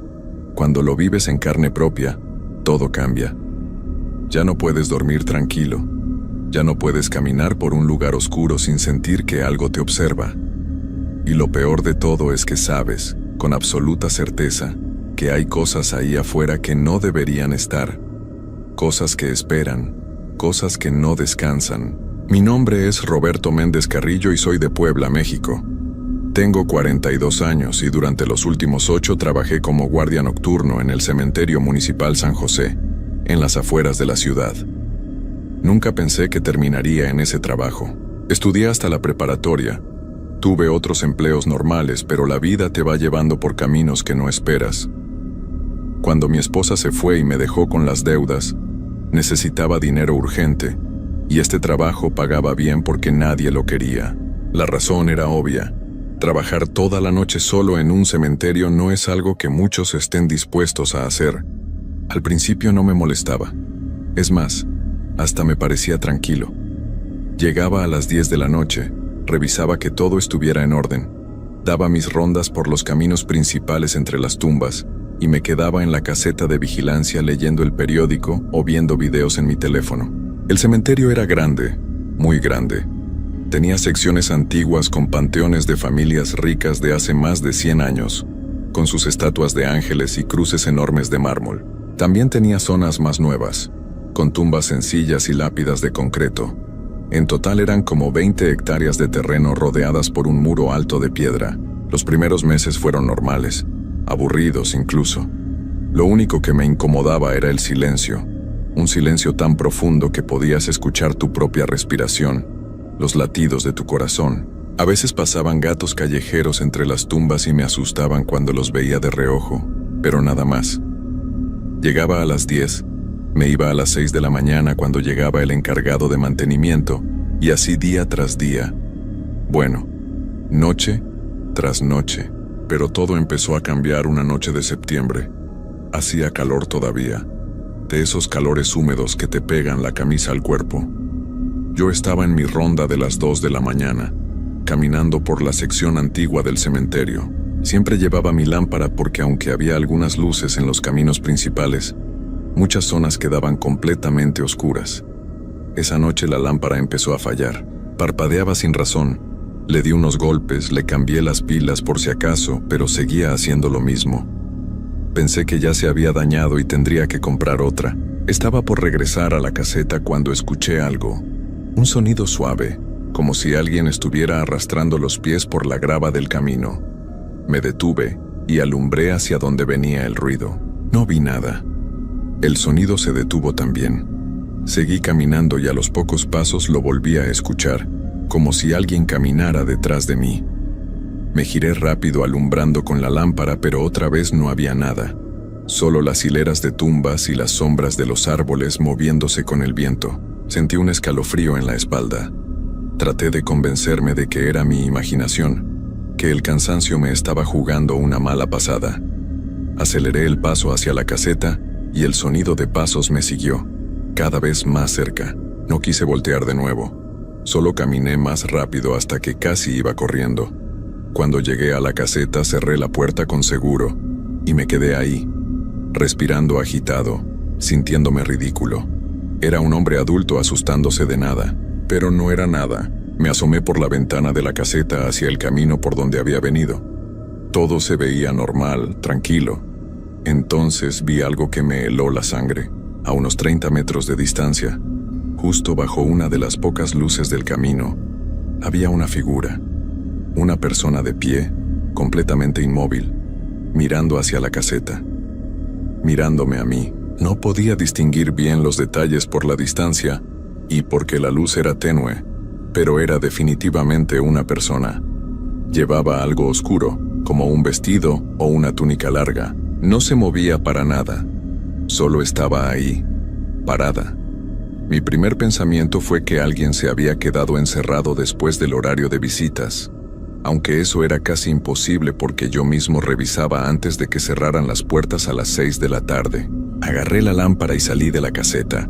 cuando lo vives en carne propia, todo cambia. Ya no puedes dormir tranquilo. Ya no puedes caminar por un lugar oscuro sin sentir que algo te observa. Y lo peor de todo es que sabes, con absoluta certeza, que hay cosas ahí afuera que no deberían estar. Cosas que esperan, cosas que no descansan. Mi nombre es Roberto Méndez Carrillo y soy de Puebla, México. Tengo 42 años y durante los últimos 8 trabajé como guardia nocturno en el Cementerio Municipal San José, en las afueras de la ciudad. Nunca pensé que terminaría en ese trabajo. Estudié hasta la preparatoria. Tuve otros empleos normales, pero la vida te va llevando por caminos que no esperas. Cuando mi esposa se fue y me dejó con las deudas, necesitaba dinero urgente, y este trabajo pagaba bien porque nadie lo quería. La razón era obvia. Trabajar toda la noche solo en un cementerio no es algo que muchos estén dispuestos a hacer. Al principio no me molestaba. Es más, hasta me parecía tranquilo. Llegaba a las 10 de la noche, revisaba que todo estuviera en orden, daba mis rondas por los caminos principales entre las tumbas y me quedaba en la caseta de vigilancia leyendo el periódico o viendo videos en mi teléfono. El cementerio era grande, muy grande. Tenía secciones antiguas con panteones de familias ricas de hace más de 100 años, con sus estatuas de ángeles y cruces enormes de mármol. También tenía zonas más nuevas, con tumbas sencillas y lápidas de concreto. En total eran como 20 hectáreas de terreno rodeadas por un muro alto de piedra. Los primeros meses fueron normales, aburridos incluso. Lo único que me incomodaba era el silencio, un silencio tan profundo que podías escuchar tu propia respiración, los latidos de tu corazón. A veces pasaban gatos callejeros entre las tumbas y me asustaban cuando los veía de reojo, pero nada más. Llegaba a las 10, me iba a las 6 de la mañana cuando llegaba el encargado de mantenimiento, y así día tras día. Bueno, noche tras noche, pero todo empezó a cambiar una noche de septiembre. Hacía calor todavía, de esos calores húmedos que te pegan la camisa al cuerpo. Yo estaba en mi ronda de las 2 de la mañana, caminando por la sección antigua del cementerio. Siempre llevaba mi lámpara porque aunque había algunas luces en los caminos principales, muchas zonas quedaban completamente oscuras. Esa noche la lámpara empezó a fallar. Parpadeaba sin razón. Le di unos golpes, le cambié las pilas por si acaso, pero seguía haciendo lo mismo. Pensé que ya se había dañado y tendría que comprar otra. Estaba por regresar a la caseta cuando escuché algo. Un sonido suave, como si alguien estuviera arrastrando los pies por la grava del camino. Me detuve y alumbré hacia donde venía el ruido. No vi nada. El sonido se detuvo también. Seguí caminando y a los pocos pasos lo volví a escuchar, como si alguien caminara detrás de mí. Me giré rápido alumbrando con la lámpara, pero otra vez no había nada. Solo las hileras de tumbas y las sombras de los árboles moviéndose con el viento. Sentí un escalofrío en la espalda. Traté de convencerme de que era mi imaginación, que el cansancio me estaba jugando una mala pasada. Aceleré el paso hacia la caseta y el sonido de pasos me siguió, cada vez más cerca. No quise voltear de nuevo. Solo caminé más rápido hasta que casi iba corriendo. Cuando llegué a la caseta cerré la puerta con seguro y me quedé ahí, respirando agitado, sintiéndome ridículo. Era un hombre adulto asustándose de nada, pero no era nada. Me asomé por la ventana de la caseta hacia el camino por donde había venido. Todo se veía normal, tranquilo. Entonces vi algo que me heló la sangre, a unos 30 metros de distancia, Justo bajo una de las pocas luces del camino, había una figura, una persona de pie, completamente inmóvil, mirando hacia la caseta, mirándome a mí. No podía distinguir bien los detalles por la distancia y porque la luz era tenue, pero era definitivamente una persona. Llevaba algo oscuro, como un vestido o una túnica larga. No se movía para nada, solo estaba ahí, parada. Mi primer pensamiento fue que alguien se había quedado encerrado después del horario de visitas, aunque eso era casi imposible porque yo mismo revisaba antes de que cerraran las puertas a las 6 de la tarde. Agarré la lámpara y salí de la caseta.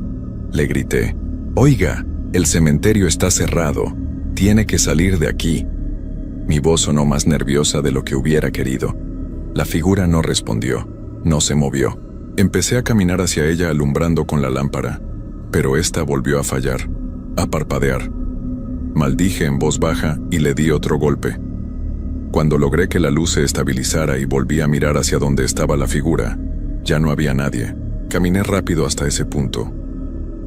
Le grité: «Oiga, el cementerio está cerrado. Tiene que salir de aquí». Mi voz sonó más nerviosa de lo que hubiera querido. La figura no respondió, no se movió. Empecé a caminar hacia ella alumbrando con la lámpara, pero esta volvió a fallar, a parpadear. Maldije en voz baja y le di otro golpe. Cuando logré que la luz se estabilizara y volví a mirar hacia donde estaba la figura, ya no había nadie. Caminé rápido hasta ese punto.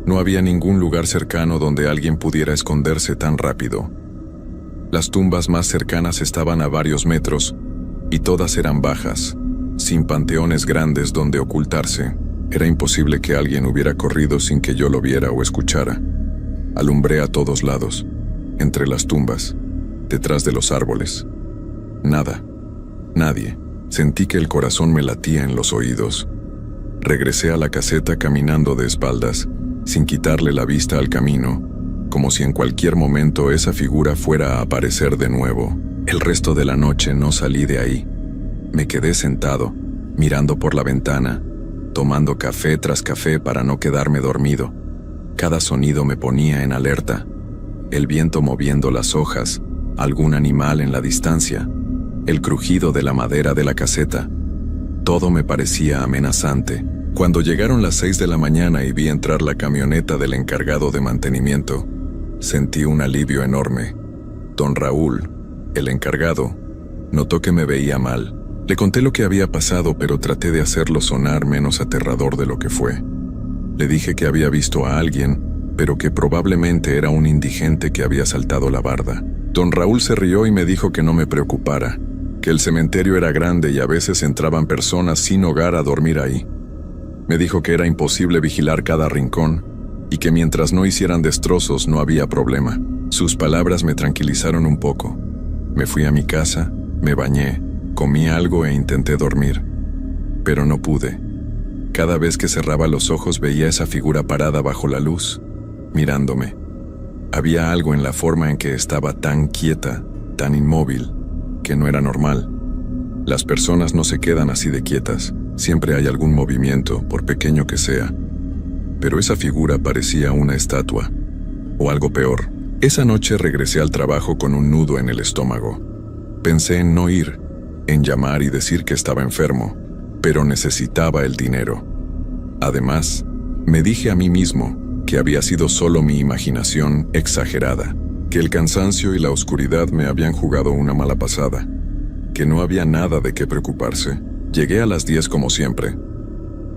No había ningún lugar cercano donde alguien pudiera esconderse tan rápido. Las tumbas más cercanas estaban a varios metros, y todas eran bajas, sin panteones grandes donde ocultarse. Era imposible que alguien hubiera corrido sin que yo lo viera o escuchara. Alumbré a todos lados, entre las tumbas, detrás de los árboles. Nada, nadie. Sentí que el corazón me latía en los oídos. Regresé a la caseta caminando de espaldas, sin quitarle la vista al camino, como si en cualquier momento esa figura fuera a aparecer de nuevo. El resto de la noche no salí de ahí. Me quedé sentado, mirando por la ventana, tomando café tras café para no quedarme dormido. Cada sonido me ponía en alerta. El viento moviendo las hojas, algún animal en la distancia, el crujido de la madera de la caseta. Todo me parecía amenazante. Cuando llegaron las 6 de la mañana y vi entrar la camioneta del encargado de mantenimiento, sentí un alivio enorme. Don Raúl, el encargado, notó que me veía mal. Le conté lo que había pasado, pero traté de hacerlo sonar menos aterrador de lo que fue. Le dije que había visto a alguien, pero que probablemente era un indigente que había saltado la barda. Don Raúl se rió y me dijo que no me preocupara, que el cementerio era grande y a veces entraban personas sin hogar a dormir ahí. Me dijo que era imposible vigilar cada rincón y que mientras no hicieran destrozos no había problema. Sus palabras me tranquilizaron un poco. Me fui a mi casa, me bañé, comí algo e intenté dormir, pero no pude. Cada vez que cerraba los ojos veía esa figura parada bajo la luz, mirándome. Había algo en la forma en que estaba tan quieta, tan inmóvil, que no era normal. Las personas no se quedan así de quietas, siempre hay algún movimiento, por pequeño que sea. Pero esa figura parecía una estatua, o algo peor. Esa noche regresé al trabajo con un nudo en el estómago. Pensé en no ir, en llamar y decir que estaba enfermo, pero necesitaba el dinero. Además, me dije a mí mismo que había sido solo mi imaginación exagerada, que el cansancio y la oscuridad me habían jugado una mala pasada, que no había nada de qué preocuparse. Llegué a las 10 como siempre.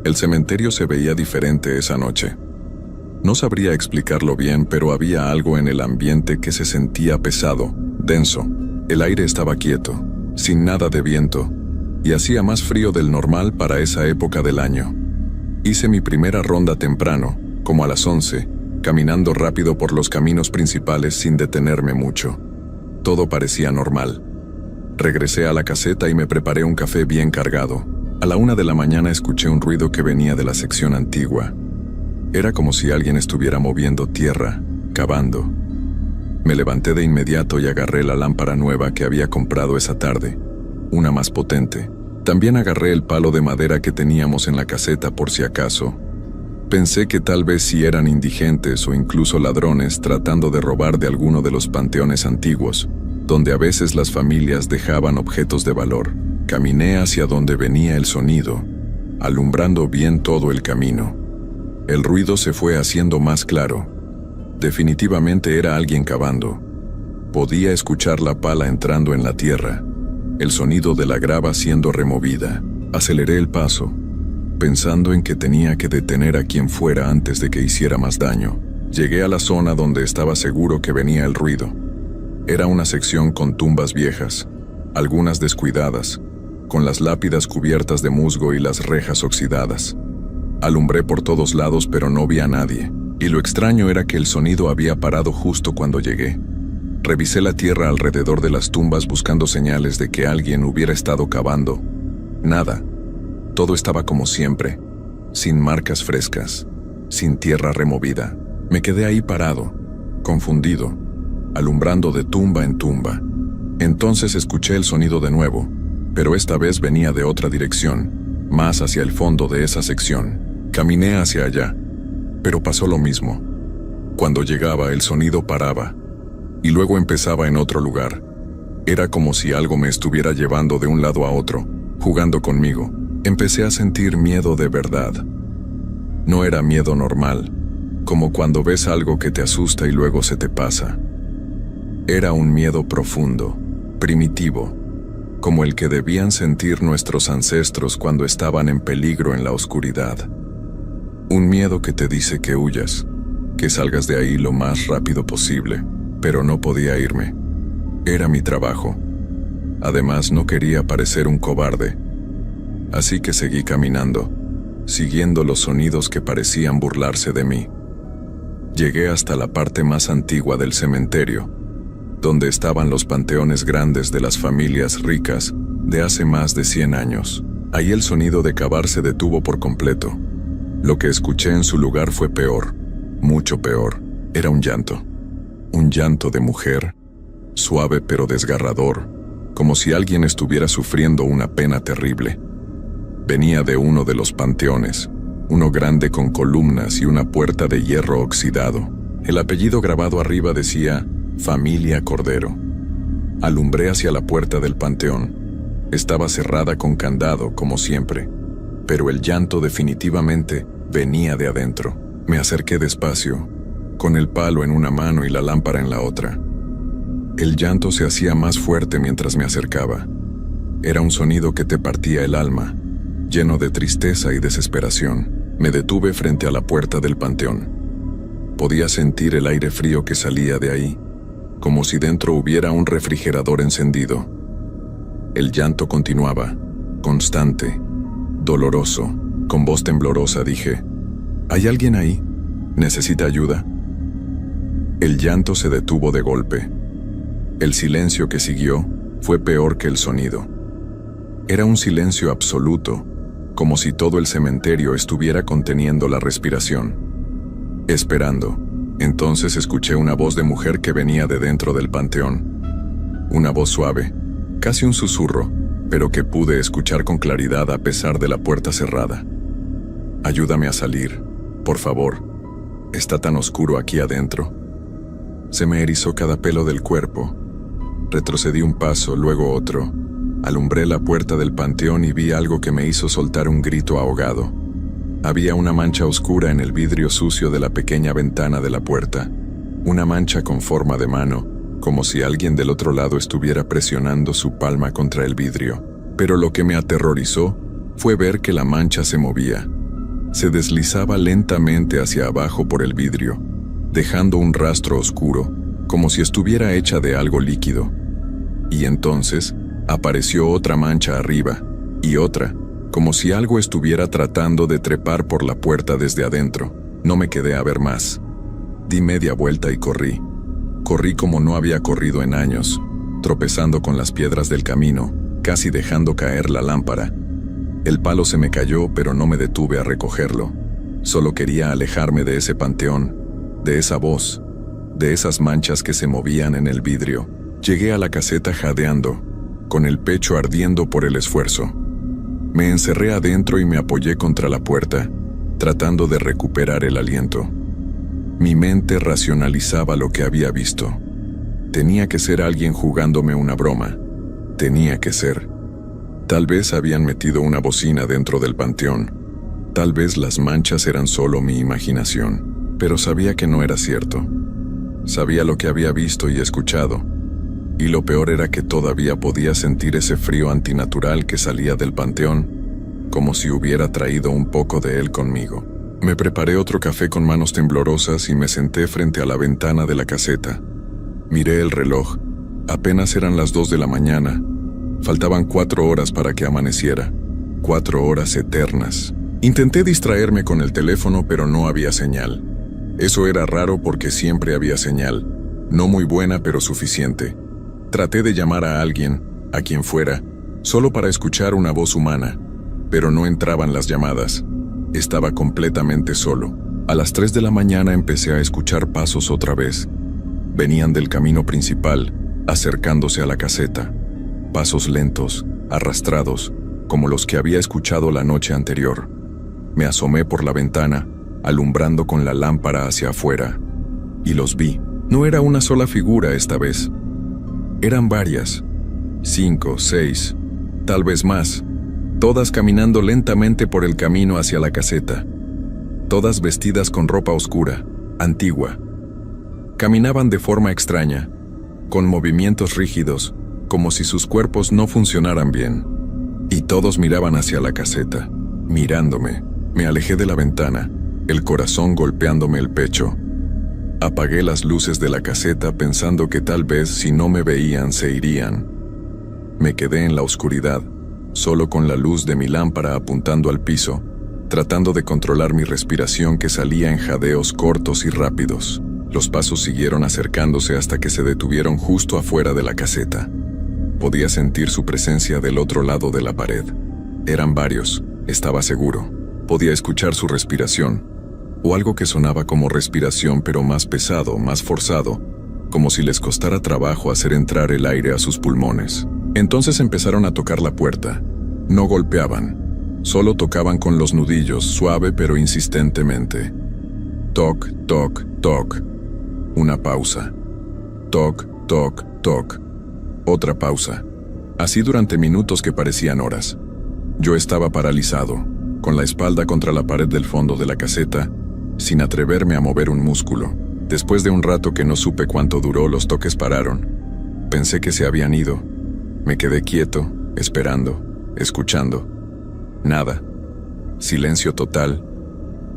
El cementerio se veía diferente esa noche. No sabría explicarlo bien, pero había algo en el ambiente que se sentía pesado, denso. El aire estaba quieto, sin nada de viento, y hacía más frío del normal para esa época del año. Hice mi primera ronda temprano, como a las 11, caminando rápido por los caminos principales sin detenerme mucho. Todo parecía normal. Regresé a la caseta y me preparé un café bien cargado. A la 1 de la mañana escuché un ruido que venía de la sección antigua. Era como si alguien estuviera moviendo tierra, cavando. Me levanté de inmediato y agarré la lámpara nueva que había comprado esa tarde, una más potente. También agarré el palo de madera que teníamos en la caseta por si acaso. Pensé que tal vez sí eran indigentes o incluso ladrones tratando de robar de alguno de los panteones antiguos, donde a veces las familias dejaban objetos de valor. Caminé hacia donde venía el sonido, alumbrando bien todo el camino. El ruido se fue haciendo más claro. Definitivamente era alguien cavando. Podía escuchar la pala entrando en la tierra, el sonido de la grava siendo removida. Aceleré el paso, pensando en que tenía que detener a quien fuera antes de que hiciera más daño. Llegué a la zona donde estaba seguro que venía el ruido. Era una sección con tumbas viejas, algunas descuidadas, con las lápidas cubiertas de musgo y las rejas oxidadas. Alumbré por todos lados, pero no vi a nadie, y lo extraño era que el sonido había parado justo cuando llegué. Revisé la tierra alrededor de las tumbas buscando señales de que alguien hubiera estado cavando. Nada. Todo estaba como siempre, sin marcas frescas, sin tierra removida. Me quedé ahí parado, confundido, alumbrando de tumba en tumba. Entonces escuché el sonido de nuevo, pero esta vez venía de otra dirección, más hacia el fondo de esa sección. Caminé hacia allá, pero pasó lo mismo. Cuando llegaba, el sonido paraba, y luego empezaba en otro lugar. Era como si algo me estuviera llevando de un lado a otro, jugando conmigo. Empecé a sentir miedo de verdad. No era miedo normal, como cuando ves algo que te asusta y luego se te pasa. Era un miedo profundo, primitivo, como el que debían sentir nuestros ancestros cuando estaban en peligro en la oscuridad. Un miedo que te dice que huyas, que salgas de ahí lo más rápido posible, pero no podía irme. Era mi trabajo. Además, no quería parecer un cobarde. Así que seguí caminando, siguiendo los sonidos que parecían burlarse de mí. Llegué hasta la parte más antigua del cementerio, donde estaban los panteones grandes de las familias ricas de hace más de 100 años. Ahí el sonido de cavar se detuvo por completo. Lo que escuché en su lugar fue peor, mucho peor. Era un llanto de mujer, suave pero desgarrador, como si alguien estuviera sufriendo una pena terrible. Venía de uno de los panteones, uno grande con columnas y una puerta de hierro oxidado. El apellido grabado arriba decía Familia Cordero. Alumbré hacia la puerta del panteón. Estaba cerrada con candado, como siempre, pero el llanto definitivamente venía de adentro. Me acerqué despacio, con el palo en una mano y la lámpara en la otra. El llanto se hacía más fuerte mientras me acercaba. Era un sonido que te partía el alma, lleno de tristeza y desesperación. Me detuve frente a la puerta del panteón. Podía sentir el aire frío que salía de ahí, como si dentro hubiera un refrigerador encendido. El llanto continuaba, constante, doloroso. Con voz temblorosa dije: ¿hay alguien ahí? ¿Necesita ayuda? El llanto se detuvo de golpe. El silencio que siguió fue peor que el sonido. Era un silencio absoluto, como si todo el cementerio estuviera conteniendo la respiración, esperando. Entonces escuché una voz de mujer que venía de dentro del panteón. Una voz suave, casi un susurro, pero que pude escuchar con claridad a pesar de la puerta cerrada. Ayúdame a salir, por favor. Está tan oscuro aquí adentro. Se me erizó cada pelo del cuerpo. Retrocedí un paso, luego otro. Alumbré la puerta del panteón y vi algo que me hizo soltar un grito ahogado. Había una mancha oscura en el vidrio sucio de la pequeña ventana de la puerta. Una mancha con forma de mano, como si alguien del otro lado estuviera presionando su palma contra el vidrio. Pero lo que me aterrorizó fue ver que la mancha se movía. Se deslizaba lentamente hacia abajo por el vidrio, dejando un rastro oscuro, como si estuviera hecha de algo líquido. Y entonces apareció otra mancha arriba, y otra, como si algo estuviera tratando de trepar por la puerta desde adentro. No me quedé a ver más. Di media vuelta y corrí. Corrí como no había corrido en años, tropezando con las piedras del camino, casi dejando caer la lámpara. El palo se me cayó, pero no me detuve a recogerlo. Solo quería alejarme de ese panteón, de esa voz, de esas manchas que se movían en el vidrio. Llegué a la caseta jadeando, con el pecho ardiendo por el esfuerzo. Me encerré adentro y me apoyé contra la puerta, tratando de recuperar el aliento. Mi mente racionalizaba lo que había visto. Tenía que ser alguien jugándome una broma. Tenía que ser. Tal vez habían metido una bocina dentro del panteón. Tal vez las manchas eran solo mi imaginación, pero sabía que no era cierto. Sabía lo que había visto y escuchado, y lo peor era que todavía podía sentir ese frío antinatural que salía del panteón, como si hubiera traído un poco de él conmigo. Me preparé otro café con manos temblorosas y me senté frente a la ventana de la caseta. Miré el reloj. Apenas eran las 2 de la mañana. Faltaban 4 horas para que amaneciera. 4 horas eternas. Intenté distraerme con el teléfono, pero no había señal. Eso era raro porque siempre había señal. No muy buena, pero suficiente. Traté de llamar a alguien, a quien fuera, solo para escuchar una voz humana, pero no entraban las llamadas. Estaba completamente solo. A las 3 de la mañana empecé a escuchar pasos otra vez. Venían del camino principal, acercándose a la caseta. Pasos lentos, arrastrados, como los que había escuchado la noche anterior. Me asomé por la ventana, alumbrando con la lámpara hacia afuera, y los vi. No era una sola figura esta vez. Eran varias, 5, 6, tal vez más, todas caminando lentamente por el camino hacia la caseta, todas vestidas con ropa oscura, antigua. Caminaban de forma extraña, con movimientos rígidos, como si sus cuerpos no funcionaran bien. Y todos miraban hacia la caseta, mirándome. Me alejé de la ventana, el corazón golpeándome el pecho. Apagué las luces de la caseta pensando que tal vez si no me veían se irían. Me quedé en la oscuridad, solo con la luz de mi lámpara apuntando al piso, tratando de controlar mi respiración que salía en jadeos cortos y rápidos. Los pasos siguieron acercándose hasta que se detuvieron justo afuera de la caseta. Podía sentir su presencia del otro lado de la pared. Eran varios, estaba seguro. Podía escuchar su respiración, o algo que sonaba como respiración pero más pesado, más forzado, como si les costara trabajo hacer entrar el aire a sus pulmones. Entonces empezaron a tocar la puerta. No golpeaban, solo tocaban con los nudillos, suave pero insistentemente. Toc, toc, toc. Una pausa. Toc, toc, toc. Otra pausa. Así durante minutos que parecían horas. Yo estaba paralizado, con la espalda contra la pared del fondo de la caseta, sin atreverme a mover un músculo. Después de un rato que no supe cuánto duró, los toques pararon. Pensé que se habían ido. Me quedé quieto, esperando, escuchando. Nada. Silencio total.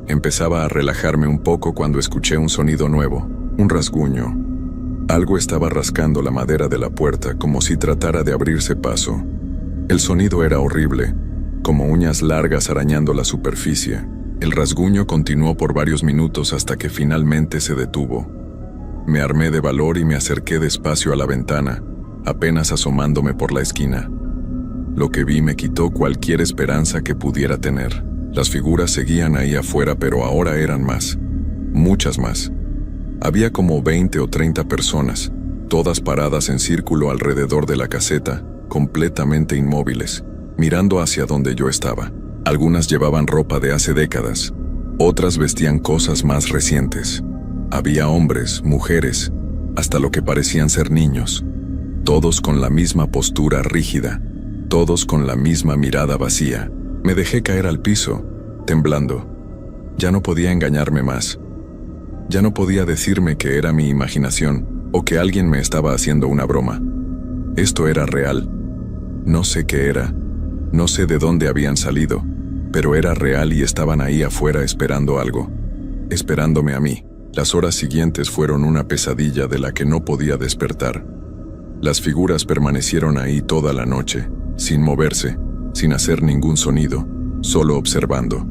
Empezaba a relajarme un poco cuando escuché un sonido nuevo, un rasguño. Algo estaba rascando la madera de la puerta como si tratara de abrirse paso. El sonido era horrible, como uñas largas arañando la superficie. El rasguño continuó por varios minutos hasta que finalmente se detuvo. Me armé de valor y me acerqué despacio a la ventana, apenas asomándome por la esquina. Lo que vi me quitó cualquier esperanza que pudiera tener. Las figuras seguían ahí afuera, pero ahora eran más. Muchas más. Había como 20 o 30 personas, todas paradas en círculo alrededor de la caseta, completamente inmóviles, mirando hacia donde yo estaba. Algunas llevaban ropa de hace décadas, otras vestían cosas más recientes. Había hombres, mujeres, hasta lo que parecían ser niños, todos con la misma postura rígida, todos con la misma mirada vacía. Me dejé caer al piso, temblando. Ya no podía engañarme más. Ya no podía decirme que era mi imaginación o que alguien me estaba haciendo una broma. Esto era real. No sé qué era. No sé de dónde habían salido, pero era real y estaban ahí afuera esperando algo. Esperándome a mí. Las horas siguientes fueron una pesadilla de la que no podía despertar. Las figuras permanecieron ahí toda la noche, sin moverse, sin hacer ningún sonido, solo observando.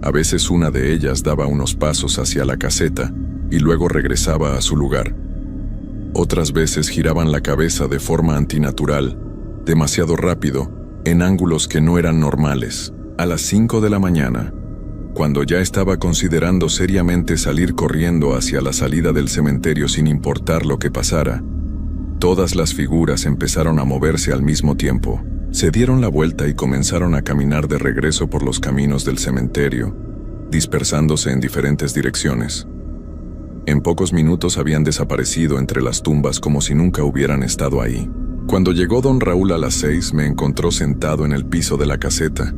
A veces una de ellas daba unos pasos hacia la caseta y luego regresaba a su lugar. Otras veces giraban la cabeza de forma antinatural, demasiado rápido, en ángulos que no eran normales. A las 5 de la mañana, cuando ya estaba considerando seriamente salir corriendo hacia la salida del cementerio sin importar lo que pasara, todas las figuras empezaron a moverse al mismo tiempo. Se dieron la vuelta y comenzaron a caminar de regreso por los caminos del cementerio, dispersándose en diferentes direcciones. En pocos minutos habían desaparecido entre las tumbas como si nunca hubieran estado ahí. Cuando llegó don Raúl a las 6, me encontró sentado en el piso de la caseta,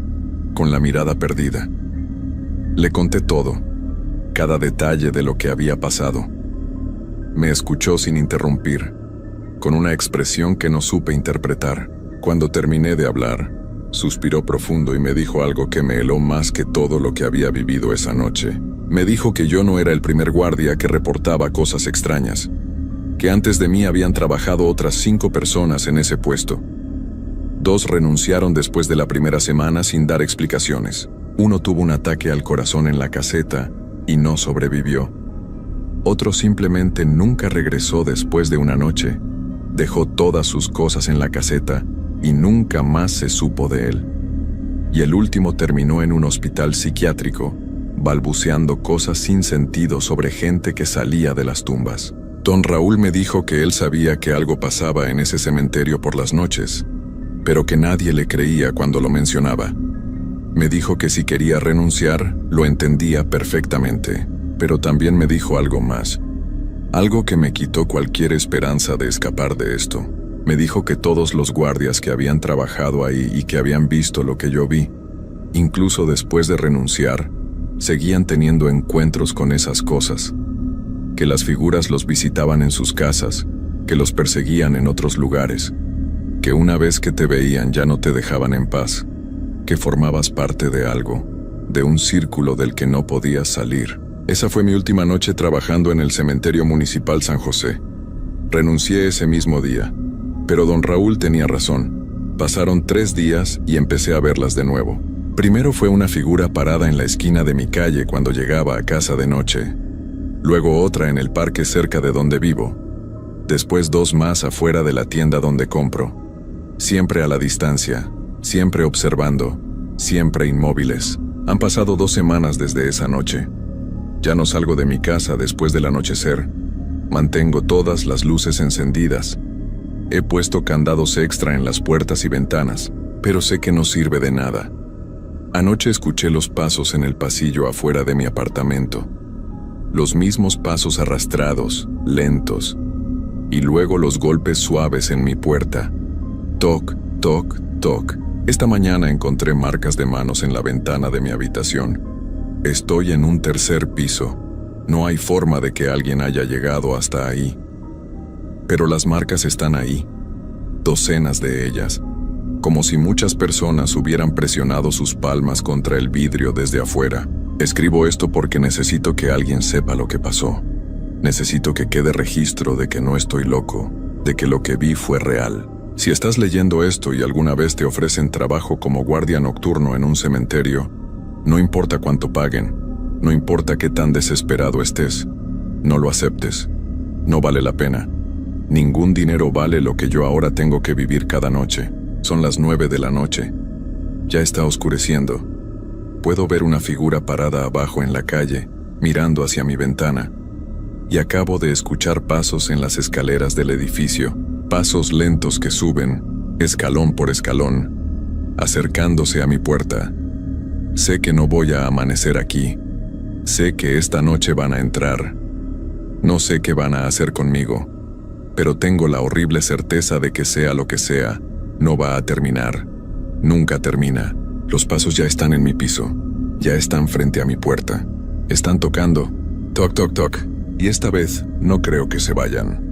con la mirada perdida. Le conté todo, cada detalle de lo que había pasado. Me escuchó sin interrumpir, con una expresión que no supe interpretar. Cuando terminé de hablar, Suspiró profundo y me dijo algo que me heló más que todo lo que había vivido esa noche. Me dijo que yo no era el primer guardia que reportaba cosas extrañas, que antes de mí habían trabajado otras 5 personas en ese puesto. 2 renunciaron después de la primera semana sin dar explicaciones. 1 tuvo un ataque al corazón en la caseta y no sobrevivió. Otro simplemente nunca regresó después de una noche. Dejó todas sus cosas en la caseta y nunca más se supo de él. Y el último terminó en un hospital psiquiátrico, balbuceando cosas sin sentido sobre gente que salía de las tumbas. Don Raúl me dijo que él sabía que algo pasaba en ese cementerio por las noches, pero que nadie le creía cuando lo mencionaba. Me dijo que si quería renunciar, lo entendía perfectamente, pero también me dijo algo más, algo que me quitó cualquier esperanza de escapar de esto. Me dijo que todos los guardias que habían trabajado ahí y que habían visto lo que yo vi, incluso después de renunciar, seguían teniendo encuentros con esas cosas, que las figuras los visitaban en sus casas, que los perseguían en otros lugares, que una vez que te veían ya no te dejaban en paz, que formabas parte de algo, de un círculo del que no podías salir. Esa fue mi última noche trabajando en el cementerio municipal San José. Renuncié ese mismo día, pero don Raúl tenía razón. Pasaron 3 días y empecé a verlas de nuevo. Primero fue una figura parada en la esquina de mi calle cuando llegaba a casa de noche. Luego otra en el parque cerca de donde vivo. Después 2 más afuera de la tienda donde compro. Siempre a la distancia, siempre observando, siempre inmóviles. Han pasado 2 semanas desde esa noche. Ya no salgo de mi casa después del anochecer. Mantengo todas las luces encendidas. He puesto candados extra en las puertas y ventanas, pero sé que no sirve de nada. Anoche escuché los pasos en el pasillo afuera de mi apartamento. Los mismos pasos arrastrados, lentos, y luego los golpes suaves en mi puerta. Toc, toc, toc. Esta mañana encontré marcas de manos en la ventana de mi habitación. Estoy en un 3er piso. No hay forma de que alguien haya llegado hasta ahí. Pero las marcas están ahí, docenas de ellas, como si muchas personas hubieran presionado sus palmas contra el vidrio desde afuera. Escribo esto porque necesito que alguien sepa lo que pasó. Necesito que quede registro de que no estoy loco, de que lo que vi fue real. Si estás leyendo esto y alguna vez te ofrecen trabajo como guardia nocturno en un cementerio, no importa cuánto paguen, no importa qué tan desesperado estés, no lo aceptes. No vale la pena. Ningún dinero vale lo que yo ahora tengo que vivir cada noche. Son las 9 de la noche. Ya está oscureciendo. Puedo ver una figura parada abajo en la calle, mirando hacia mi ventana. Y acabo de escuchar pasos en las escaleras del edificio, pasos lentos que suben, escalón por escalón, acercándose a mi puerta. Sé que no voy a amanecer aquí. Sé que esta noche van a entrar. No sé qué van a hacer conmigo, pero tengo la horrible certeza de que sea lo que sea, no va a terminar. Nunca termina. Los pasos ya están en mi piso. Ya están frente a mi puerta. Están tocando. Toc, toc, toc. Y esta vez no creo que se vayan.